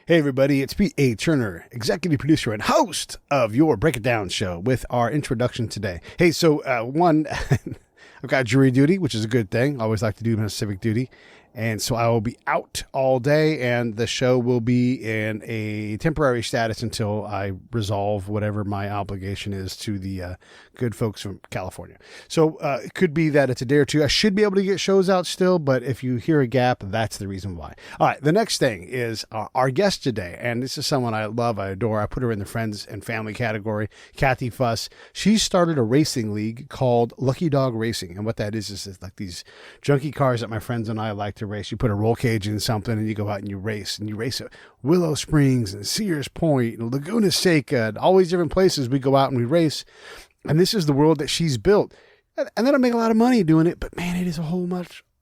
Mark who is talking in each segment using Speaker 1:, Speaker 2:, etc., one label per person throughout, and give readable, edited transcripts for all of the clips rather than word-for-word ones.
Speaker 1: Hey, everybody, it's Pete A. Turner, executive producer and host of your Break It Down show with our introduction today. Hey, so I've got jury duty, which is a good thing. I always like to do my civic duty. And so I will be out all day, and the show will be in a temporary status until I resolve whatever my obligation is to the good folks from California. So it could be that it's a day or two. I should be able to get shows out still, but if you hear a gap, that's the reason why. All right, the next thing is our guest today, and this is someone I love, I adore. I put her in the friends and family category, Cathy Fuss. She started a racing league called Lucky Dog Racing, and what that is like these junky cars that my friends and I like to race. You put a roll cage in something and you go out and you race at Willow Springs and Sears Point and Laguna Seca and all these different places. We go out and we race, and this is the world that she's built, and they don't make a lot of money doing it, but man, it is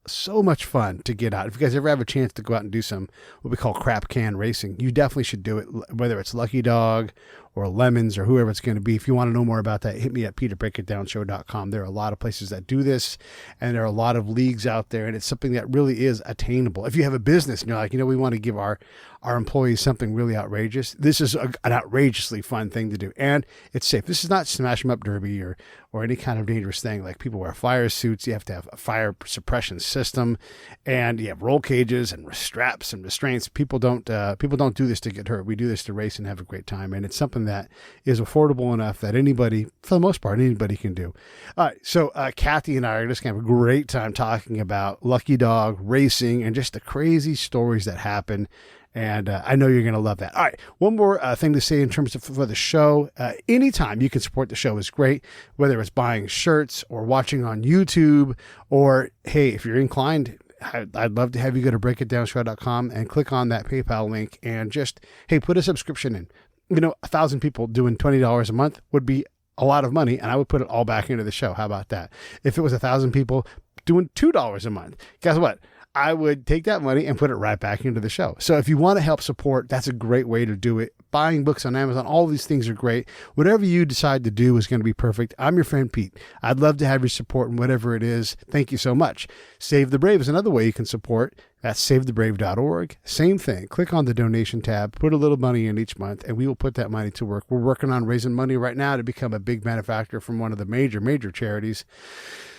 Speaker 1: so much fun to get out. If you guys ever have a chance to go out and do some what we call crap can racing, you definitely should do it, whether it's Lucky Dog or Lemons or whoever it's going to be. If you want to know more about that, hit me at peterbreakitdownshow.com. There are a lot of places that do this, and there are a lot of leagues out there, and it's something that really is attainable. If you have a business and you're like, we want to give our employees something really outrageous, this is an outrageously fun thing to do, and it's safe. This is not smash 'em up derby or any kind of dangerous thing. Like, people wear fire suits, you have to have a fire suppression system, and you have roll cages and straps and restraints. People don't do this to get hurt. We do this to race and have a great time, and it's something that is affordable enough that anybody, for the most part, anybody can do. All right, so Cathy and I are just going to have a great time talking about Lucky Dog racing and just the crazy stories that happen. And I know you're going to love that. All right, one more thing to say in terms of for the show. Anytime you can support the show is great, whether it's buying shirts or watching on YouTube, or, hey, if you're inclined, I'd love to have you go to breakitdownshow.com and click on that PayPal link and just, hey, put a subscription in. 1,000 people doing $20 a month would be a lot of money, and I would put it all back into the show. How about that? If it was 1,000 people doing $2 a month, guess what? I would take that money and put it right back into the show. So if you want to help support, that's a great way to do it. Buying books on Amazon, all these things are great. Whatever you decide to do is going to be perfect. I'm your friend Pete. I'd love to have your support in whatever it is. Thank you so much. Save the Brave is another way you can support. That's savethebrave.org. Same thing. Click on the donation tab, put a little money in each month, and we will put that money to work. We're working on raising money right now to become a big benefactor from one of the major charities.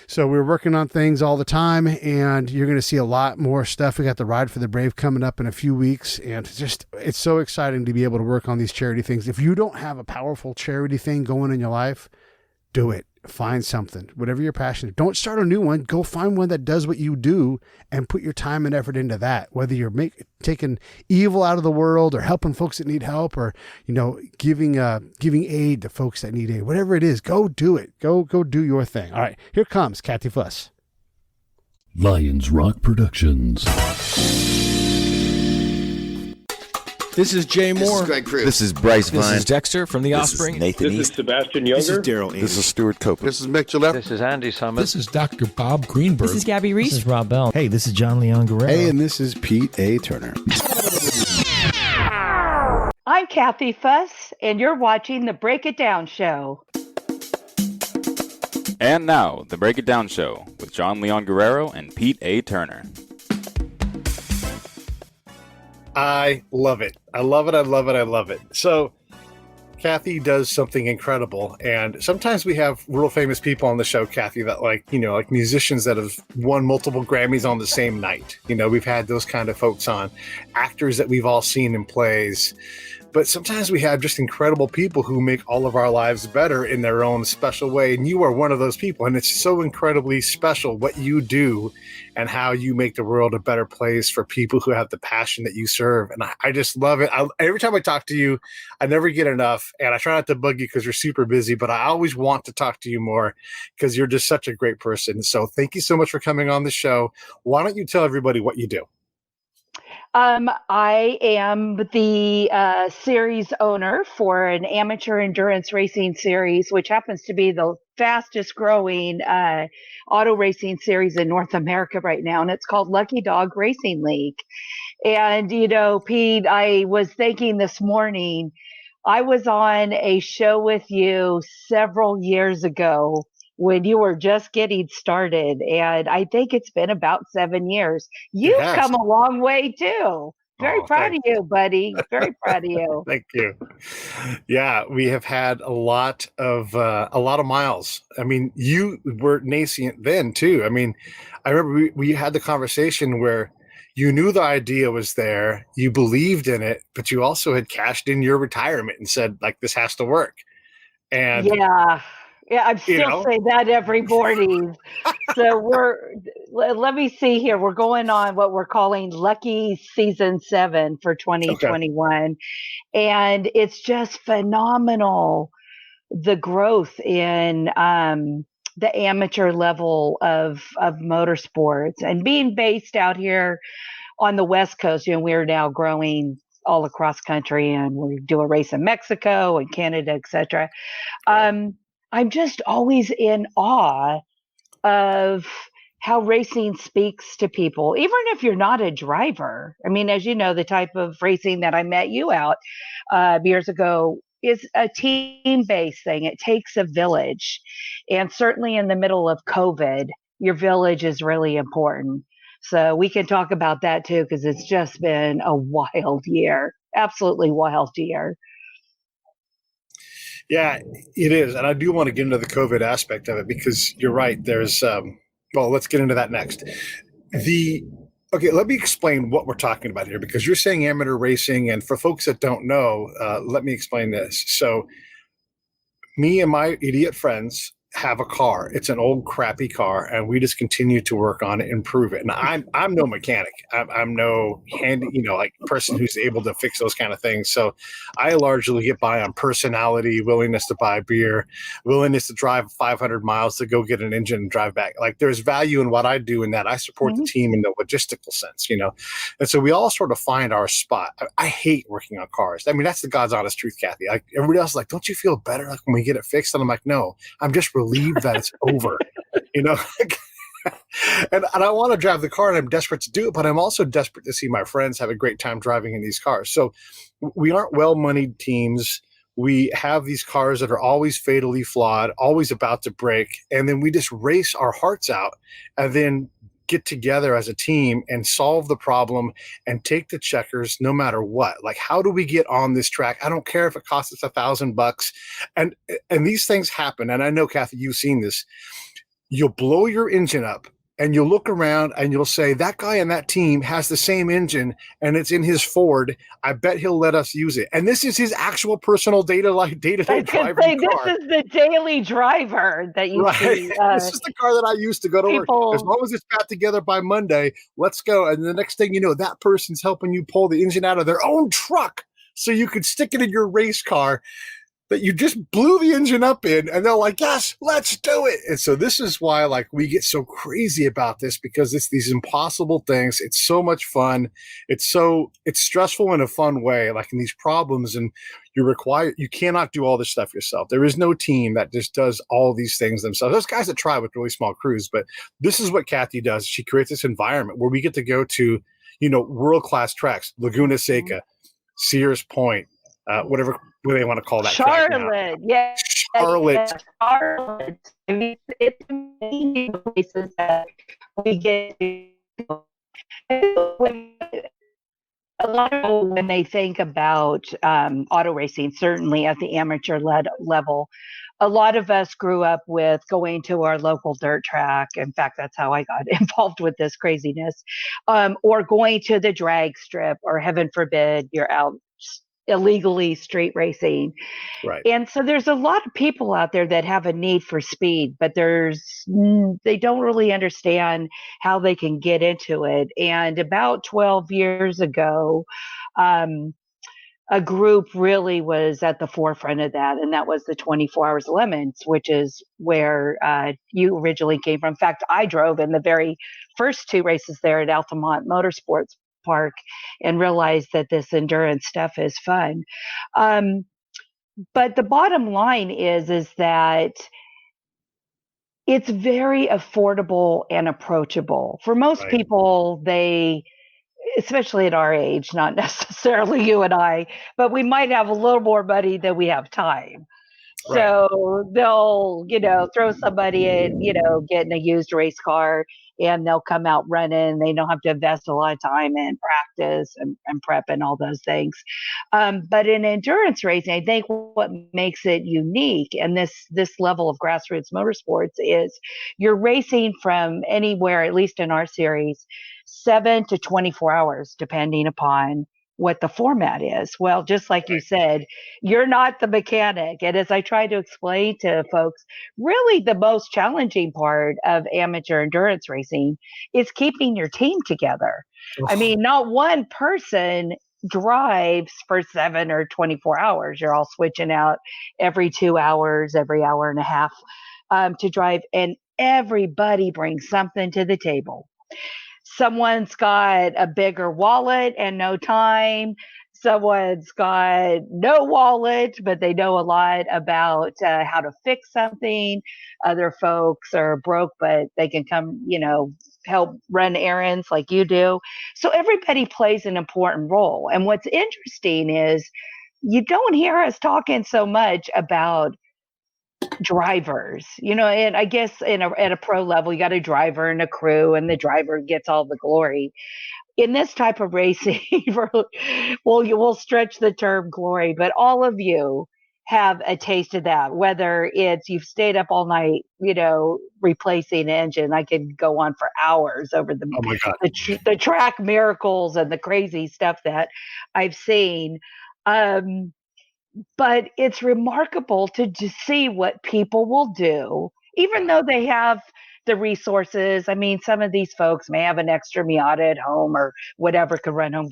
Speaker 1: So we're working on things all the time, and you're going to see a lot more stuff. We got the Ride for the Brave coming up in a few weeks, and it's so exciting to be able to work on these charity things. If you don't have a powerful charity thing going in your life, do it. Find something, whatever you're passionate. Don't start a new one. Go find one that does what you do and put your time and effort into that. Whether you're taking evil out of the world or helping folks that need help, or giving aid to folks that need aid. Whatever it is, go do it. Go do your thing. All right, here comes Cathy Fuss.
Speaker 2: Lions Rock Productions.
Speaker 3: This is Jay Moore.
Speaker 4: This is Greg Cruz.
Speaker 5: This is Bryce Vine.
Speaker 3: This is Dexter from The Offspring.
Speaker 5: This is Nathan
Speaker 6: This
Speaker 5: East.
Speaker 6: is Sebastian Younger.
Speaker 4: This is Daryl
Speaker 5: This is Stuart Copeland.
Speaker 4: This is Mick Gillette.
Speaker 7: This is Andy Summit.
Speaker 2: This is Dr. Bob Greenberg.
Speaker 8: This is Gabby Reese.
Speaker 9: This is Rob Bell.
Speaker 10: Hey, this is John Leon Guerrero.
Speaker 11: Hey, and this is Pete A. Turner.
Speaker 8: I'm Cathy Fuss, and you're watching The Break It Down Show.
Speaker 12: And now, The Break It Down Show with John Leon Guerrero and Pete A. Turner.
Speaker 1: I love it. I love it. So Cathy does something incredible. And sometimes we have real famous people on the show, Cathy, that like musicians that have won multiple Grammys on the same night. We've had those kind of folks on, actors that we've all seen in plays. But sometimes we have just incredible people who make all of our lives better in their own special way. And you are one of those people. And it's so incredibly special what you do and how you make the world a better place for people who have the passion that you serve. And I just love it. Every time I talk to you, I never get enough. And I try not to bug you because you're super busy, but I always want to talk to you more because you're just such a great person. So thank you so much for coming on the show. Why don't you tell everybody what you do?
Speaker 8: I am the series owner for an amateur endurance racing series, which happens to be the fastest growing auto racing series in North America right now. And it's called Lucky Dog Racing League. And, Pete, I was thinking this morning, I was on a show with you several years ago when you were just getting started. And I think it's been about 7 years. You've come a long way too. Very
Speaker 1: Oh,
Speaker 8: proud of you, buddy. Very proud of you.
Speaker 4: Thank you. Yeah, we have had a lot of miles. I mean, you were nascent then too. I mean, I remember we had the conversation where you knew the idea was there, you believed in it, but you also had cashed in your retirement and said, like, this has to work. And
Speaker 8: Yeah. Yeah, I'm
Speaker 4: you
Speaker 8: still
Speaker 4: know,
Speaker 8: saying that every morning. So let me see here. We're going on what we're calling Lucky Season 7 for
Speaker 4: okay,
Speaker 8: 2021. And it's just phenomenal, the growth in the amateur level of motorsports. And being based out here on the West Coast, we're now growing all across country, and we do a race in Mexico and Canada, etc.
Speaker 4: right.
Speaker 8: I'm just always in awe of how racing speaks to people, even if you're not a driver. I mean, as you know, the type of racing that I met you out years ago is a team based thing. It takes a village. And certainly in the middle of COVID, your village is really important. So we can talk about that too, because it's just been a wild year, absolutely wild year.
Speaker 4: Yeah, it is. And I do want to get into the COVID aspect of it because you're right. There's, well, let's get into that next. Okay, let me explain what we're talking about here because you're saying amateur racing. And for folks that don't know, let me explain this. So, me and my idiot friends have a car. It's an old crappy car, and we just continue to work on it, improve it. And I'm no mechanic. I'm no handy, like person who's able to fix those kind of things. So I largely get by on personality, willingness to buy beer, willingness to drive 500 miles to go get an engine and drive back. Like there's value in what I do in that. I support the team in the logistical sense, And so we all sort of find our spot. I hate working on cars. I mean, that's the God's honest truth, Cathy. Like everybody else is like, don't you feel better like when we get it fixed? And I'm like, no, I'm just relieved that it's over, and I want to drive the car and I'm desperate to do it, but I'm also desperate to see my friends have a great time driving in these cars. So we aren't well-moneyed teams. We have these cars that are always fatally flawed, always about to break. And then we just race our hearts out and then get together as a team and solve the problem and take the checkers no matter what. Like, how do we get on this track? I don't care if it costs us $1,000. And these things happen. And I know, Cathy, you've seen this. You'll blow your engine up and you'll look around and you'll say, that guy on that team has the same engine and it's in his Ford. I bet he'll let us use it. And this is his actual personal day-to-day driving car.
Speaker 8: This is the daily driver that you see.
Speaker 4: This is the car that I used to go to work. As long as it's got together by Monday, let's go. And the next thing you know, that person's helping you pull the engine out of their own truck so you could stick it in your race car that you just blew the engine up in, and they're like, yes, let's do it. And so this is why, like, we get so crazy about this, because it's these impossible things. It's so much fun. It's stressful in a fun way, like in these problems, and you cannot do all this stuff yourself. There is no team that just does all these things themselves. There's guys that try with really small crews, but this is what Cathy does. She creates this environment where we get to go to, world-class tracks, Laguna Seca, Sears Point, whatever they want to call that.
Speaker 8: Charlotte, yeah.
Speaker 4: Charlotte.
Speaker 8: Charlotte. I mean, it's amazing places that we get to. A lot of people, when they think about auto racing, certainly at the amateur level, a lot of us grew up with going to our local dirt track. In fact, that's how I got involved with this craziness. Or going to the drag strip, or heaven forbid, you're out illegally street racing.
Speaker 4: Right.
Speaker 8: And so there's a lot of people out there that have a need for speed, but they don't really understand how they can get into it. And about 12 years ago, a group really was at the forefront of that, and that was the 24 Hours Lemons, which is where you originally came from. In fact, I drove in the very first two races there at Altamont Motorsports Park and realized that this endurance stuff is fun. But the bottom line is that it's very affordable and approachable. For most people, especially at our age, not necessarily you and I, but we might have a little more money than we have time. So they'll, throw somebody in, get in a used race car and they'll come out running. They don't have to invest a lot of time in practice and prep and all those things. But in endurance racing, I think what makes it unique and this level of grassroots motorsports is you're racing from anywhere, at least in our series, 7 to 24 hours, depending upon what the format is. Well, just like you said, you're not the mechanic. And as I try to explain to folks, really the most challenging part of amateur endurance racing is keeping your team together. I mean, not one person drives for 7 or 24 hours. You're all switching out every 2 hours, every hour and a half to drive. And everybody brings something to the table. Someone's got a bigger wallet and no time. Someone's got no wallet, but they know a lot about how to fix something. Other folks are broke, but they can come, help run errands like you do. So everybody plays an important role. And what's interesting is you don't hear us talking so much about drivers, and I guess at a pro level, you got a driver and a crew, and the driver gets all the glory. In this type of racing, well, you will stretch the term glory, but all of you have a taste of that, whether it's you've stayed up all night, replacing an engine. I could go on for hours over
Speaker 4: Oh my God.
Speaker 8: the track miracles and the crazy stuff that I've seen. But it's remarkable to see what people will do, even though they have the resources. I mean, some of these folks may have an extra Miata at home or whatever, could run home,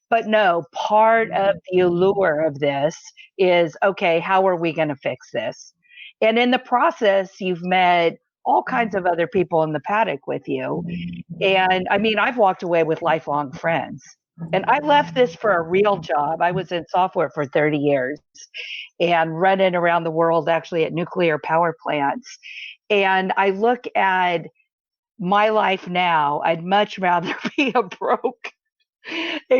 Speaker 8: but no, part of the allure of this is, okay, how are we going to fix this? And in the process, you've met all kinds of other people in the paddock with you. And I mean, I've walked away with lifelong friends. And I left this for a real job. I was in software for 30 years and running around the world, actually at nuclear power plants. And I look at my life now, I'd much rather be a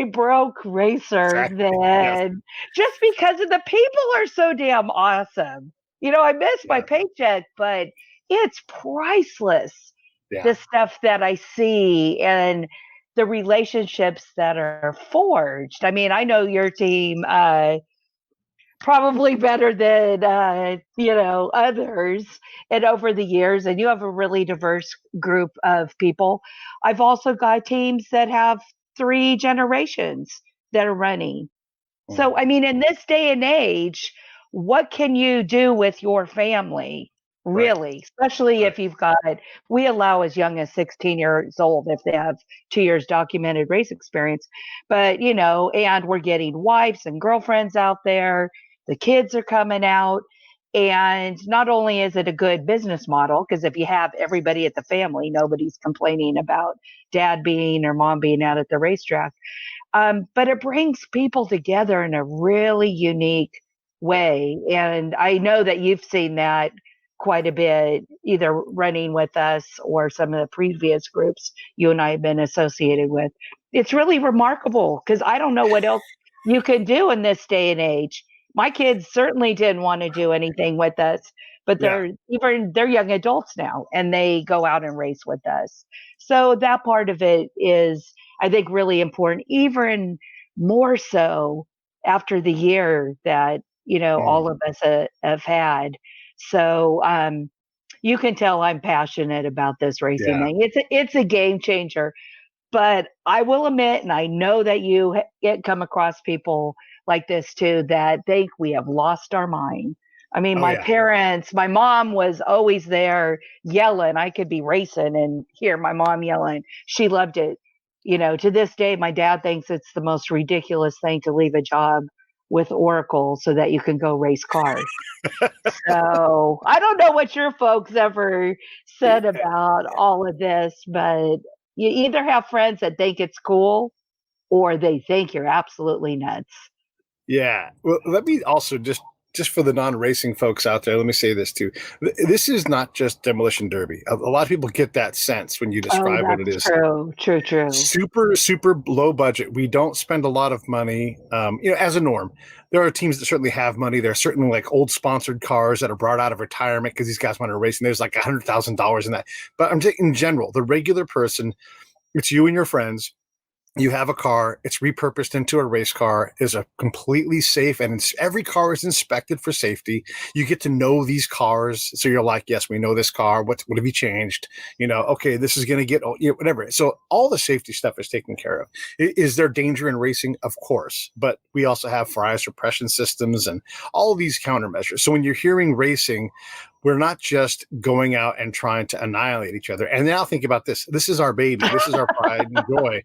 Speaker 8: broke racer than just because of the people are so damn awesome. I miss my paycheck, but it's priceless. The stuff that I see and the relationships that are forged. I mean, I know your team probably better than others, and over the years, and you have a really diverse group of people. I've also got teams that have 3 generations that are running. So, I mean, in this day and age, what can you do with your family? Really, especially if you've got, we allow as young as 16 years old if they have 2 years documented race experience. But, and we're getting wives and girlfriends out there. The kids are coming out. And not only is it a good business model, because if you have everybody at the family, nobody's complaining about dad being or mom being out at the racetrack. But it brings people together in a really unique way. And I know that you've seen that quite a bit, either running with us or some of the previous groups you and I have been associated with. It's really remarkable because I don't know what else you can do in this day and age. My kids certainly didn't want to do anything with us, but they're young adults now and they go out and race with us. So that part of it is, I think, really important, even more so after the year that, all of us have had. So you can tell I'm passionate about this racing thing. It's a game changer. But I will admit, and I know that you come across people like this too, that think we have lost our mind. I mean, parents, my mom was always there yelling. I could be racing and hear my mom yelling. She loved it. To this day, my dad thinks it's the most ridiculous thing to leave a job with Oracle so that you can go race cars. So I don't know what your folks ever said about all of this, but you either have friends that think it's cool or they think you're absolutely nuts.
Speaker 4: Yeah. Well, let me also just just for the non-racing folks out there, let me say this too. This is not just demolition derby. A lot of people get that sense when you describe what it
Speaker 8: that's
Speaker 4: is.
Speaker 8: true.
Speaker 4: Super low budget. We don't spend a lot of money, as a norm. There are teams that certainly have money. There are certainly like old sponsored cars that are brought out of retirement because these guys want to race, and there's like $100,000 in that. But I'm saying in general, the regular person, it's you and your friends. You have a car, it's repurposed into a race car, is a completely safe, and every car is inspected for safety. You get to know these cars. So you're like, yes, we know this car. What have you changed? Okay, this is going to get, whatever. So all the safety stuff is taken care of. Is there danger in racing? Of course. But we also have fire suppression systems and all of these countermeasures. So when you're hearing racing, we're not just going out and trying to annihilate each other. And now think about this. This is our baby. This is our pride and joy.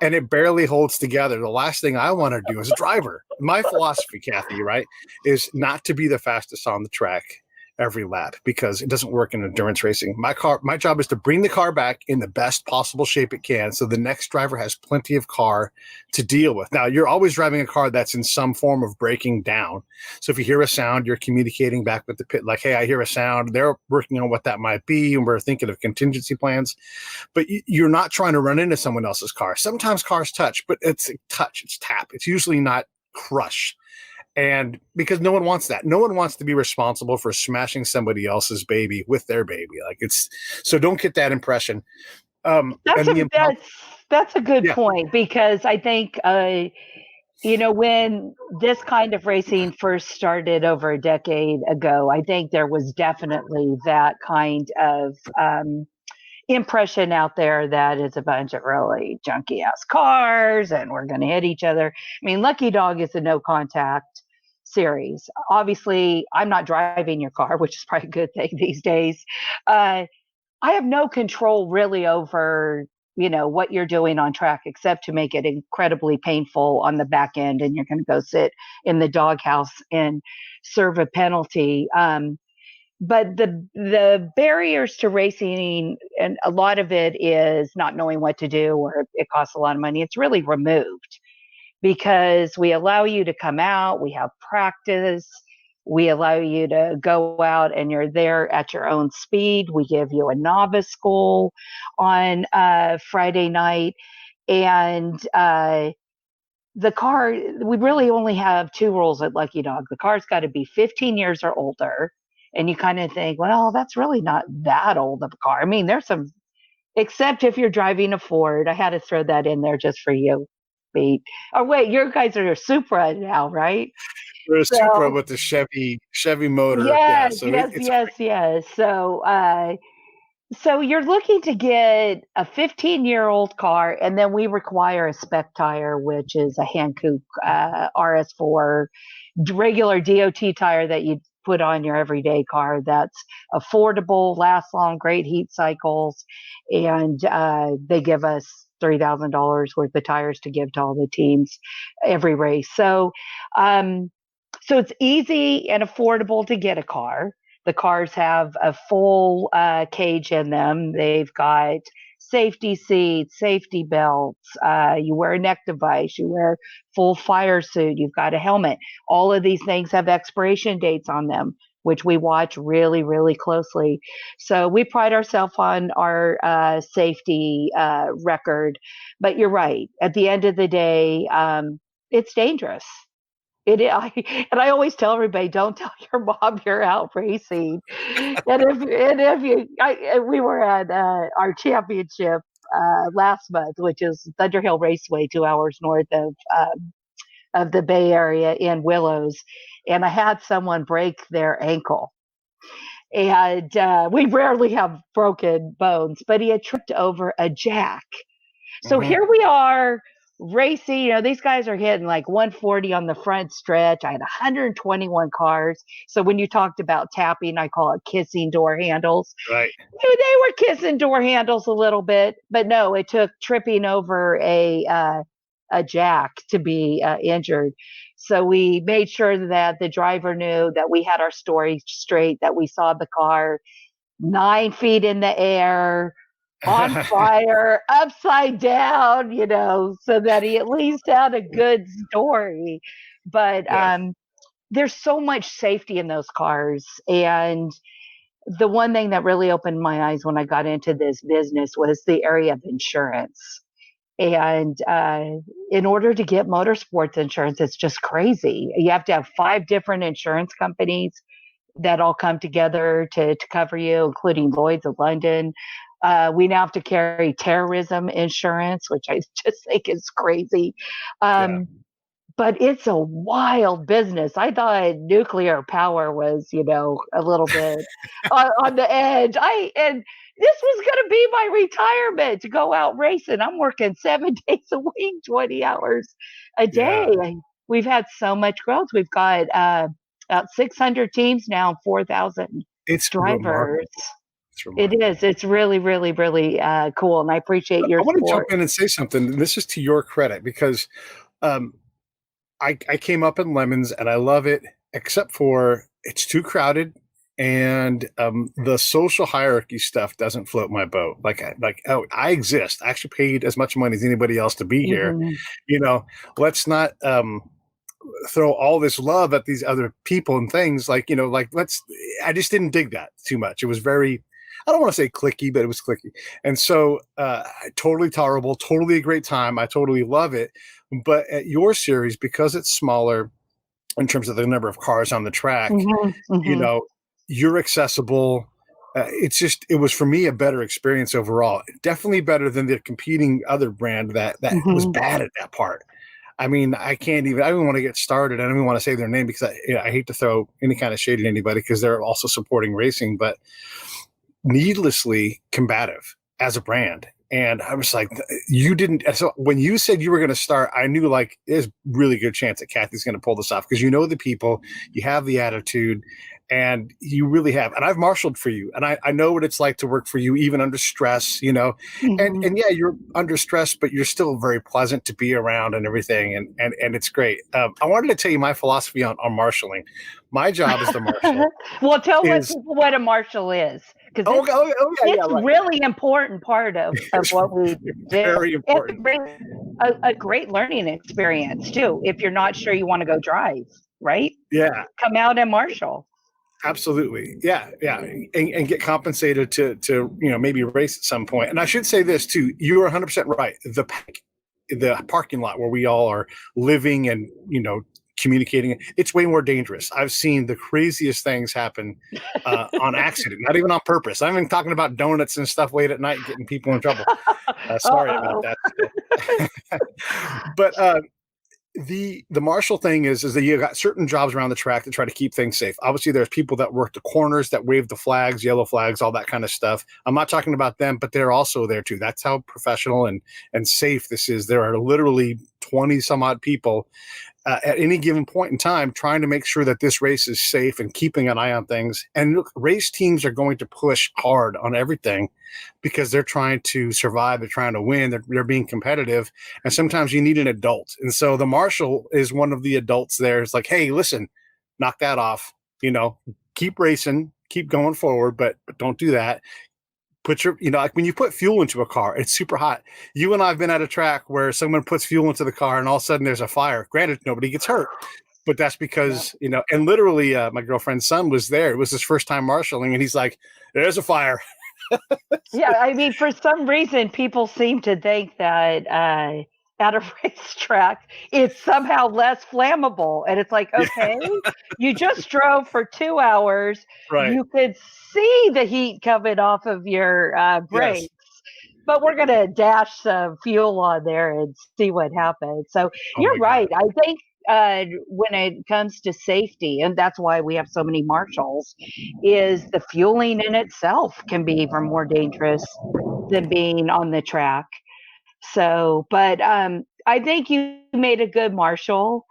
Speaker 4: And it barely holds together. The last thing I want to do as a driver, my philosophy, Cathy, right, is not to be the fastest on the track every lap, because it doesn't work in endurance racing. My job is to bring the car back in the best possible shape it can, so the next driver has plenty of car to deal with. Now, you're always driving a car that's in some form of breaking down. So if you hear a sound, you're communicating back with the pit, like, hey, I hear a sound. They're working on what that might be, and we're thinking of contingency plans. But you're not trying to run into someone else's car. Sometimes cars touch, but it's touch, it's tap. It's usually not crush. And because no one wants that. No one wants to be responsible for smashing somebody else's baby with their baby. So don't get that impression.
Speaker 8: That's a good point, because I think, when this kind of racing first started over a decade ago, I think there was definitely that kind of impression out there that it's a bunch of really junky ass cars and we're going to hit each other. I mean, Lucky Dog is a no contact series. Obviously, I'm not driving your car, which is probably a good thing these days. I have no control really over, what you're doing on track, except to make it incredibly painful on the back end. And you're going to go sit in the doghouse and serve a penalty. But the barriers to racing, and a lot of it is not knowing what to do, or it costs a lot of money. It's really removed, because we allow you to come out, we have practice, we allow you to go out and you're there at your own speed. We give you a novice school on Friday night. And the car, we really only have two rules at Lucky Dog. The car's got to be 15 years or older. And you kind of think, well, that's really not that old of a car. I mean, there's some, except if you're driving a Ford. I had to throw that in there just for you, Pete. Oh, wait, your guys are a Supra now, right?
Speaker 4: We're a Supra with the Chevy motor.
Speaker 8: Yes,
Speaker 4: It's
Speaker 8: yes. So you're looking to get a 15-year-old car, and then we require a spec tire, which is a Hankook RS4 regular DOT tire that you put on your everyday car. That's affordable, lasts long, great heat cycles, and they give us $3,000 worth of tires to give to all the teams every race. So it's easy and affordable to get a car. The cars have a full cage in them. They've got safety seats, safety belts. You wear a neck device. You wear full fire suit. You've got a helmet. All of these things have expiration dates on them, which we watch really, really closely. So we pride ourselves on our safety record. But you're right. At the end of the day, it's dangerous. And I always tell everybody, don't tell your mom you're out racing. We were at our championship last month, which is Thunderhill Raceway, 2 hours north of the Bay Area in Willows, and I had someone break their ankle. And we rarely have broken bones, but he had tripped over a jack. So here we are racing. These guys are hitting like 140 on the front stretch. I had 121 cars. So when you talked about tapping, I call it kissing door handles.
Speaker 4: right.
Speaker 8: They were kissing door handles a little bit, but no, it took tripping over a jack to be injured. So we made sure that the driver knew that we had our story straight, that we saw the car 9 feet in the air, on fire, upside down, so that he at least had a good story. But there's so much safety in those cars. And the one thing that really opened my eyes when I got into this business was the area of insurance. And in order to get motorsports insurance, it's just crazy. You have to have 5 different insurance companies that all come together to cover you, including Lloyd's of London. We now have to carry terrorism insurance, which I just think is crazy. But it's a wild business. I thought nuclear power was, a little bit on the edge. And this was going to be my retirement, to go out racing. I'm working 7 days a week, 20 hours a day.
Speaker 4: Yeah.
Speaker 8: We've had so much growth. We've got about 600 teams now, 4,000
Speaker 4: It's
Speaker 8: drivers.
Speaker 4: remarkable.
Speaker 8: It is. It's really, really, really cool. And I appreciate your
Speaker 4: I want to
Speaker 8: support.
Speaker 4: jump in and say something. And this is to your credit, because I came up in Lemons and I love it, except for it's too crowded, and the social hierarchy stuff doesn't float my boat. I exist. I actually paid as much money as anybody else to be here.
Speaker 8: Mhm.
Speaker 4: Let's not throw all this love at these other people and things. I just didn't dig that too much. It was very, I don't want to say clicky, but it was clicky. And so totally tolerable, totally a great time. I totally love it. But at your series, because it's smaller in terms of the number of cars on the track, you're accessible. It was for me a better experience overall. Definitely better than the competing other brand that was bad at that part. I mean, I don't want to get started. I don't even want to say their name, because I hate to throw any kind of shade at anybody, because they're also supporting racing, but needlessly combative as a brand. And I was like, you didn't. So when you said you were going to start, I knew there's really good chance that Cathy's going to pull this off, because the people, you have the attitude, and you really have. And I've marshaled for you, and I know what it's like to work for you, even under stress, and yeah, you're under stress, but you're still very pleasant to be around and everything. And it's great. I wanted to tell you my philosophy on marshaling. My job as the marshal.
Speaker 8: Well, tell what a marshal is. Because it's really important part of what we do.
Speaker 4: Very important.
Speaker 8: It's a great learning experience too. If you're not sure you want to go drive, right?
Speaker 4: Yeah.
Speaker 8: Come out and marshal.
Speaker 4: Absolutely. Yeah. And get compensated to maybe race at some point. And I should say this too. You are 100% right. The parking lot where we all are living and, communicating, it's way more dangerous. I've seen the craziest things happen on accident, not even on purpose. I'm even talking about donuts and stuff late at night, getting people in trouble. Sorry about that. But the marshal thing is that you got certain jobs around the track to try to keep things safe. Obviously, there's people that work the corners, that wave the flags, yellow flags, all that kind of stuff. I'm not talking about them, but they're also there too. That's how professional and safe this is. There are literally 20 some odd people at any given point in time trying to make sure that this race is safe and keeping an eye on things. And look, race teams are going to push hard on everything because they're trying to survive. They're trying to win. They're being competitive. And sometimes you need an adult. And so the marshal is one of the adults there. It's like, hey, listen, knock that off, keep racing, keep going forward, but don't do that. Put your, when you put fuel into a car, it's super hot. You and I have been at a track where someone puts fuel into the car and all of a sudden there's a fire. Granted, nobody gets hurt, but that's because, and literally my girlfriend's son was there. It was his first time marshaling, and he's like, there's a fire.
Speaker 8: Yeah. I mean, for some reason, people seem to think that at a racetrack, it's somehow less flammable. And it's like, okay, you just drove for 2 hours.
Speaker 4: Right.
Speaker 8: You could see the heat coming off of your brakes. Yes. But we're going to dash some fuel on there and see what happens. So you're right. I think when it comes to safety, and that's why we have so many marshals, is the fueling in itself can be even more dangerous than being on the track. So, but I think you made a good marshal,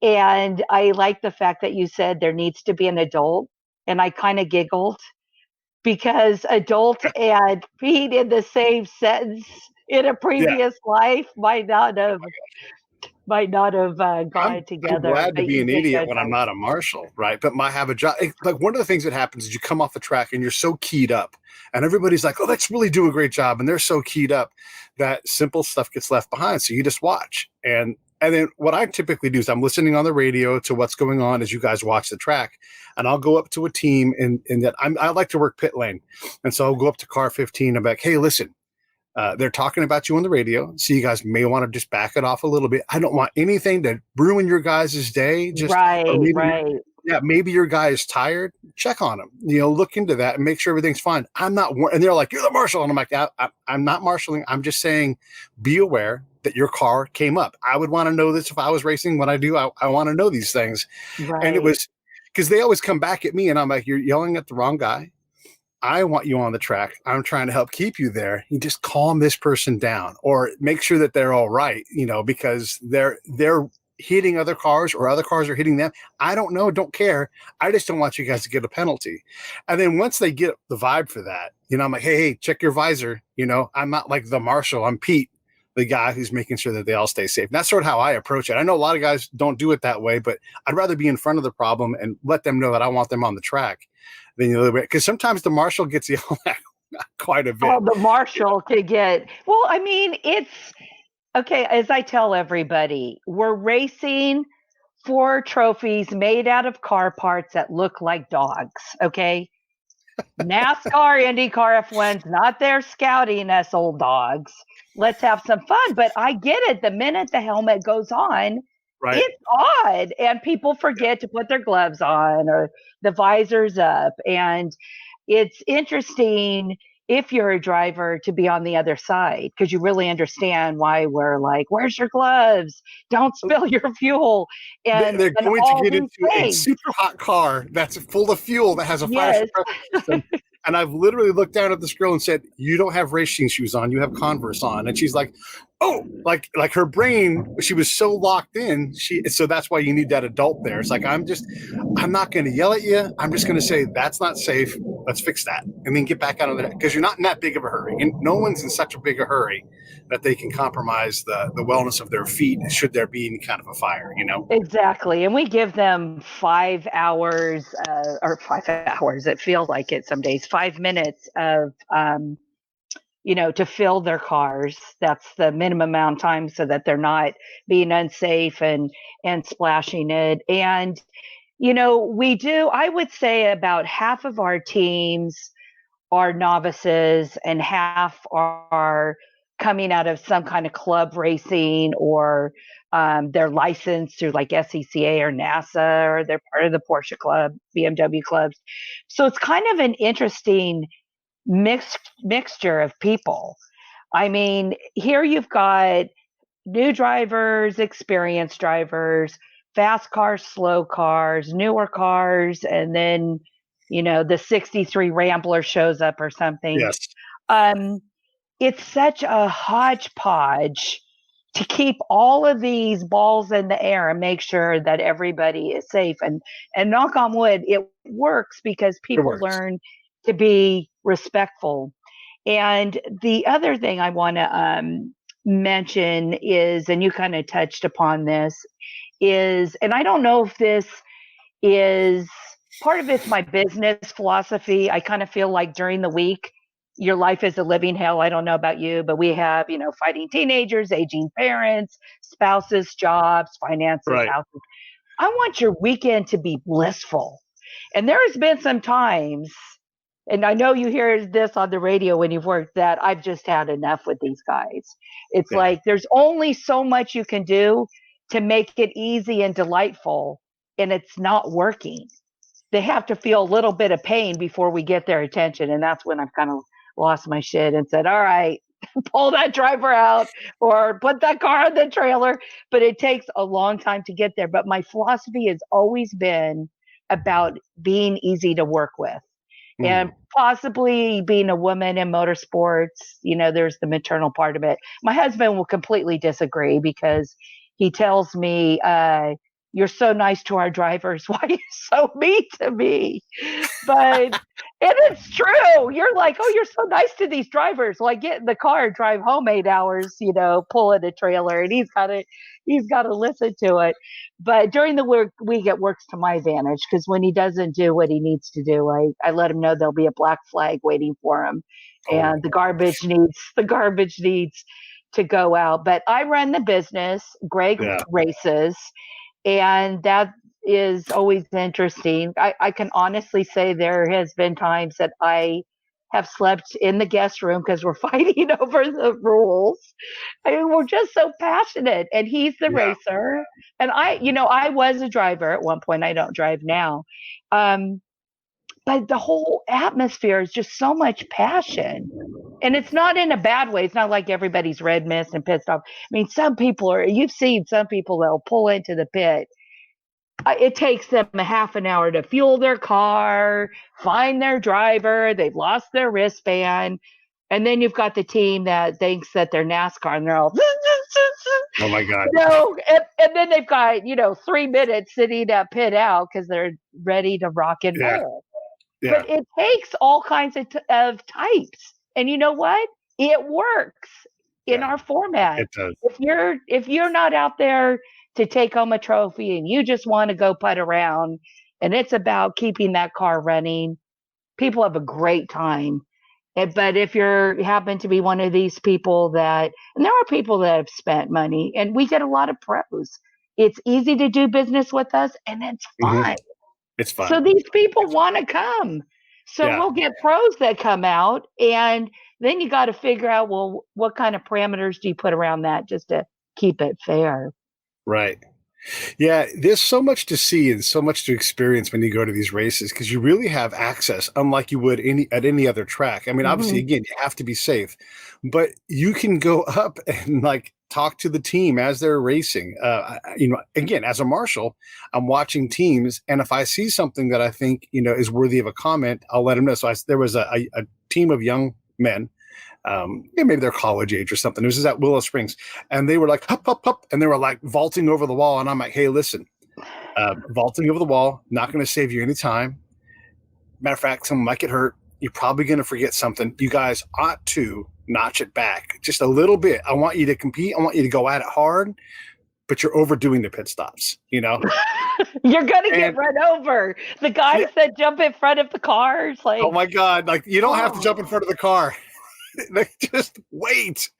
Speaker 8: and I like the fact that you said there needs to be an adult, and I kind of giggled because adult and Pete in the same sentence in a previous life might not have gone together.
Speaker 4: I'm glad to be an idiot when I'm not a marshal, right? But I have a job. Like, one of the things that happens is you come off the track and you're so keyed up, and everybody's like, "Oh, let's really do a great job," and they're so keyed up that simple stuff gets left behind. So you just watch, and And then what I typically do is I'm listening on the radio to what's going on as you guys watch the track, and I'll go up to a team and that I like to work pit lane, and so I'll go up to car 15 and be like, hey, listen, they're talking about you on the radio, so you guys may want to just back it off a little bit. I don't want anything to ruin your guys' day. Just or maybe your guy is tired. Check on him. Look into that and make sure everything's fine. I'm not, and they're like, you're the marshal, and I'm like, I'm not marshaling. I'm just saying, be aware that your car came up. I would want to know this if I was racing. When I do, I want to know these things.
Speaker 8: Right.
Speaker 4: And it was because they always come back at me, and I'm like, you're yelling at the wrong guy. I want you on the track. I'm trying to help keep you there. You just calm this person down, or make sure that they're all right, because they're hitting other cars or other cars are hitting them. I don't know. Don't care. I just don't want you guys to get a penalty. And then once they get the vibe for that, I'm like, hey, check your visor. I'm not like the marshal. I'm Pete, the guy who's making sure that they all stay safe. And that's sort of how I approach it. I know a lot of guys don't do it that way, but I'd rather be in front of the problem and let them know that I want them on the track than because sometimes the marshal gets yelled at quite a bit.
Speaker 8: Oh, the marshal could get, well, I mean, it's okay. As I tell everybody, we're racing for trophies made out of car parts that look like dogs. Okay. NASCAR, IndyCar, F1's not there scouting us old dogs. Let's have some fun. But I get it. The minute the helmet goes on,
Speaker 4: right,
Speaker 8: it's odd. And people forget to put their gloves on or the visor's up. And it's interesting if you're a driver to be on the other side, because you really understand why we're like, where's your gloves? Don't spill your fuel. And
Speaker 4: they're going to get into
Speaker 8: things.
Speaker 4: a super hot car that's full of fuel that has a fire suppression system. And I've literally looked down at this girl and said, you don't have racing shoes on, you have Converse on. And she's like, oh, like her brain, she was so locked in. So that's why you need that adult there. It's like, I'm not going to yell at you. I'm just going to say, that's not safe. Let's fix that. And then get back out of there. Because you're not in that big of a hurry. And no one's in such a big a hurry that they can compromise the wellness of their feet should there be any kind of a fire,
Speaker 8: Exactly. And we give them 5 hours or 5 hours. It feels like it some days, 5 minutes of, to fill their cars. That's the minimum amount of time so that they're not being unsafe and splashing it. And, I would say about half of our teams are novices and half are coming out of some kind of club racing or they're licensed through like SCCA or NASA, or they're part of the Porsche club, BMW clubs. So it's kind of an interesting mixture of people. I mean, here you've got new drivers, experienced drivers, fast cars, slow cars, newer cars, and then, the 63 Rambler shows up or something.
Speaker 4: Yes.
Speaker 8: It's such a hodgepodge to keep all of these balls in the air and make sure that everybody is safe. And knock on wood, it works because people learn to be respectful. And the other thing I want to mention is, and you kind of touched upon this, is, and I don't know if this is part of it's my business philosophy. I kind of feel like during the week, your life is a living hell. I don't know about you, but we have, fighting teenagers, aging parents, spouses, jobs, finances, houses. I want your weekend to be blissful. And there has been some times, and I know you hear this on the radio when you've worked, that I've just had enough with these guys. It's like there's only so much you can do to make it easy and delightful, and it's not working. They have to feel a little bit of pain before we get their attention. And that's when I've kind of lost my shit and said, all right, pull that driver out or put that car on the trailer. But it takes a long time to get there. But my philosophy has always been about being easy to work with. And possibly being a woman in motorsports, there's the maternal part of it. My husband will completely disagree because he tells me, you're so nice to our drivers. Why are you so mean to me? But, and it's true. You're like, oh, you're so nice to these drivers. Well, I get in the car, drive home 8 hours, pulling a trailer, and he's got to listen to it. But during the week, it works to my advantage because when he doesn't do what he needs to do, I let him know there'll be a black flag waiting for him. And the garbage needs to go out. But I run the business. Greg
Speaker 4: Yeah.
Speaker 8: races, and that is always interesting. I can honestly say there has been times that I have slept in the guest room because we're fighting over the rules. I mean, we're just so passionate, and he's the
Speaker 4: Yeah.
Speaker 8: racer, and I was a driver at one point. I don't drive now, but the whole atmosphere is just so much passion, and it's not in a bad way. It's not like everybody's red mist and pissed off. I mean, some people are. You've seen some people that'll pull into the pit. It takes them a half an hour to fuel their car, find their driver. They've lost their wristband. And then you've got the team that thinks that they're NASCAR and they're all,
Speaker 4: Oh my God.
Speaker 8: and then they've got, 3 minutes sitting at pit out because they're ready to rock and
Speaker 4: Yeah.
Speaker 8: roll.
Speaker 4: Yeah.
Speaker 8: But it takes all kinds of types. And you know what? It works in our format.
Speaker 4: It does.
Speaker 8: If you're not out there to take home a trophy and you just want to go putt around and it's about keeping that car running, people have a great time. But if you happen to be one of these people and there are people that have spent money, and we get a lot of pros. It's easy to do business with us, and it's fun.
Speaker 4: It's fun.
Speaker 8: So these people want to come. So we'll get pros that come out, and then you got to figure out, well, what kind of parameters do you put around that just to keep it fair?
Speaker 4: Right. Yeah, there's so much to see and so much to experience when you go to these races because you really have access, unlike you would at any other track. I mean, obviously, again, you have to be safe, but you can go up and talk to the team as they're racing. Again, as a marshal, I'm watching teams, and if I see something that I think is worthy of a comment, I'll let them know. So there was a team of young men. Maybe they're college age or something. This is at Willow Springs, and they were like hup hup hup, and they were like vaulting over the wall. And I'm like, hey, listen, vaulting over the wall, not going to save you any time. Matter of fact, someone might get hurt. You're probably going to forget something. You guys ought to notch it back just a little bit. I want you to compete. I want you to go at it hard, but you're overdoing the pit stops. You're going
Speaker 8: to get run over. The guys that jump in front of the cars,
Speaker 4: oh my God, you don't have to jump in front of the car. They just wait.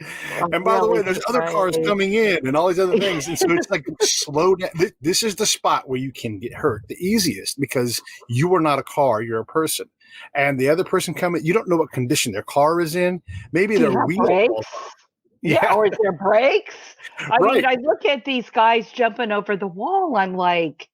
Speaker 4: And by the way, there's other cars coming in and all these other things. And so it's slow down. This is the spot where you can get hurt the easiest because you are not a car, you're a person. And the other person coming, you don't know what condition their car is in. Maybe their wheels.
Speaker 8: Yeah, or their brakes. I mean, I look at these guys jumping over the wall. I'm like,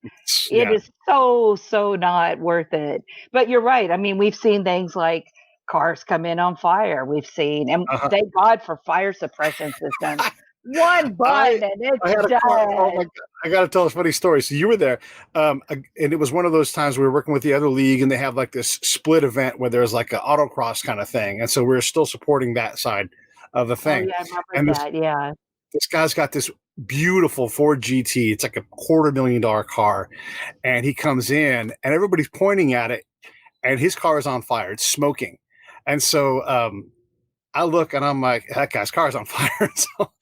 Speaker 8: it is so not worth it. But you're right. I mean, we've seen things like cars come in on fire. We've seen, and thank God for fire suppression systems. One button and it's done.
Speaker 4: Oh my God. I got to tell a funny story. So you were there, and it was one of those times we were working with the other league, and they have this split event where there's an autocross kind of thing, and so we're still supporting that side of the thing.
Speaker 8: Oh, yeah, I remember that.
Speaker 4: This guy's got this beautiful Ford GT. It's like a $250,000 car, and he comes in, and everybody's pointing at it, and his car is on fire. It's smoking. And so I look and I'm like, that guy's car's on fire. So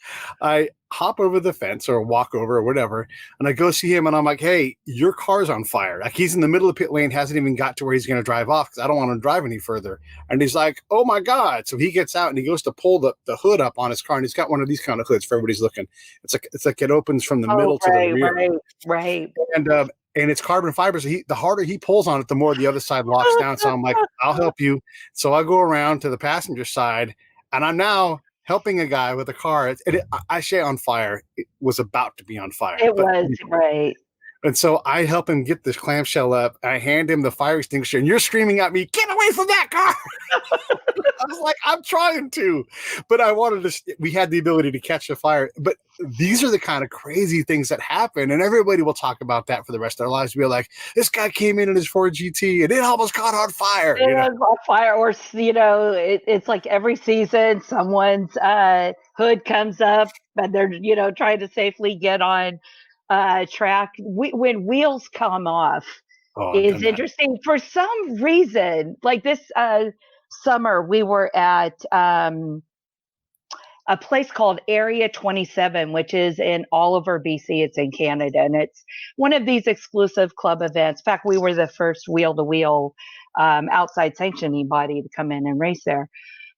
Speaker 4: I hop over the fence or walk over or whatever. And I go see him and I'm like, hey, your car's on fire. He's in the middle of the pit lane, hasn't even got to where he's going to drive off because I don't want him to drive any further. And he's like, oh my God. So he gets out and he goes to pull the hood up on his car. And he's got one of these kind of hoods for everybody's looking. It's like it opens from the middle to the rear.
Speaker 8: Right.
Speaker 4: And it's carbon fiber. So the harder he pulls on it, the more the other side locks down. So I'm like, I'll help you. So I go around to the passenger side, and I'm now helping a guy with a car. I say on fire. It was about to be on fire.
Speaker 8: It was, right.
Speaker 4: And so I help him get this clamshell up. I hand him the fire extinguisher, and you're screaming at me, get away from that car. I was like, I'm trying to, but we had the ability to catch the fire. But these are the kind of crazy things that happen. And everybody will talk about that for the rest of their lives. We're like, this guy came in his Ford GT and it almost caught on fire.
Speaker 8: It was on fire. Or, it's like every season someone's hood comes up and they're, trying to safely get on track. When wheels come off is interesting. For some reason, like this summer, we were at a place called Area 27, which is in Oliver, BC. It's in Canada, and it's one of these exclusive club events. In fact, we were the first wheel-to-wheel outside sanctioning body to come in and race there.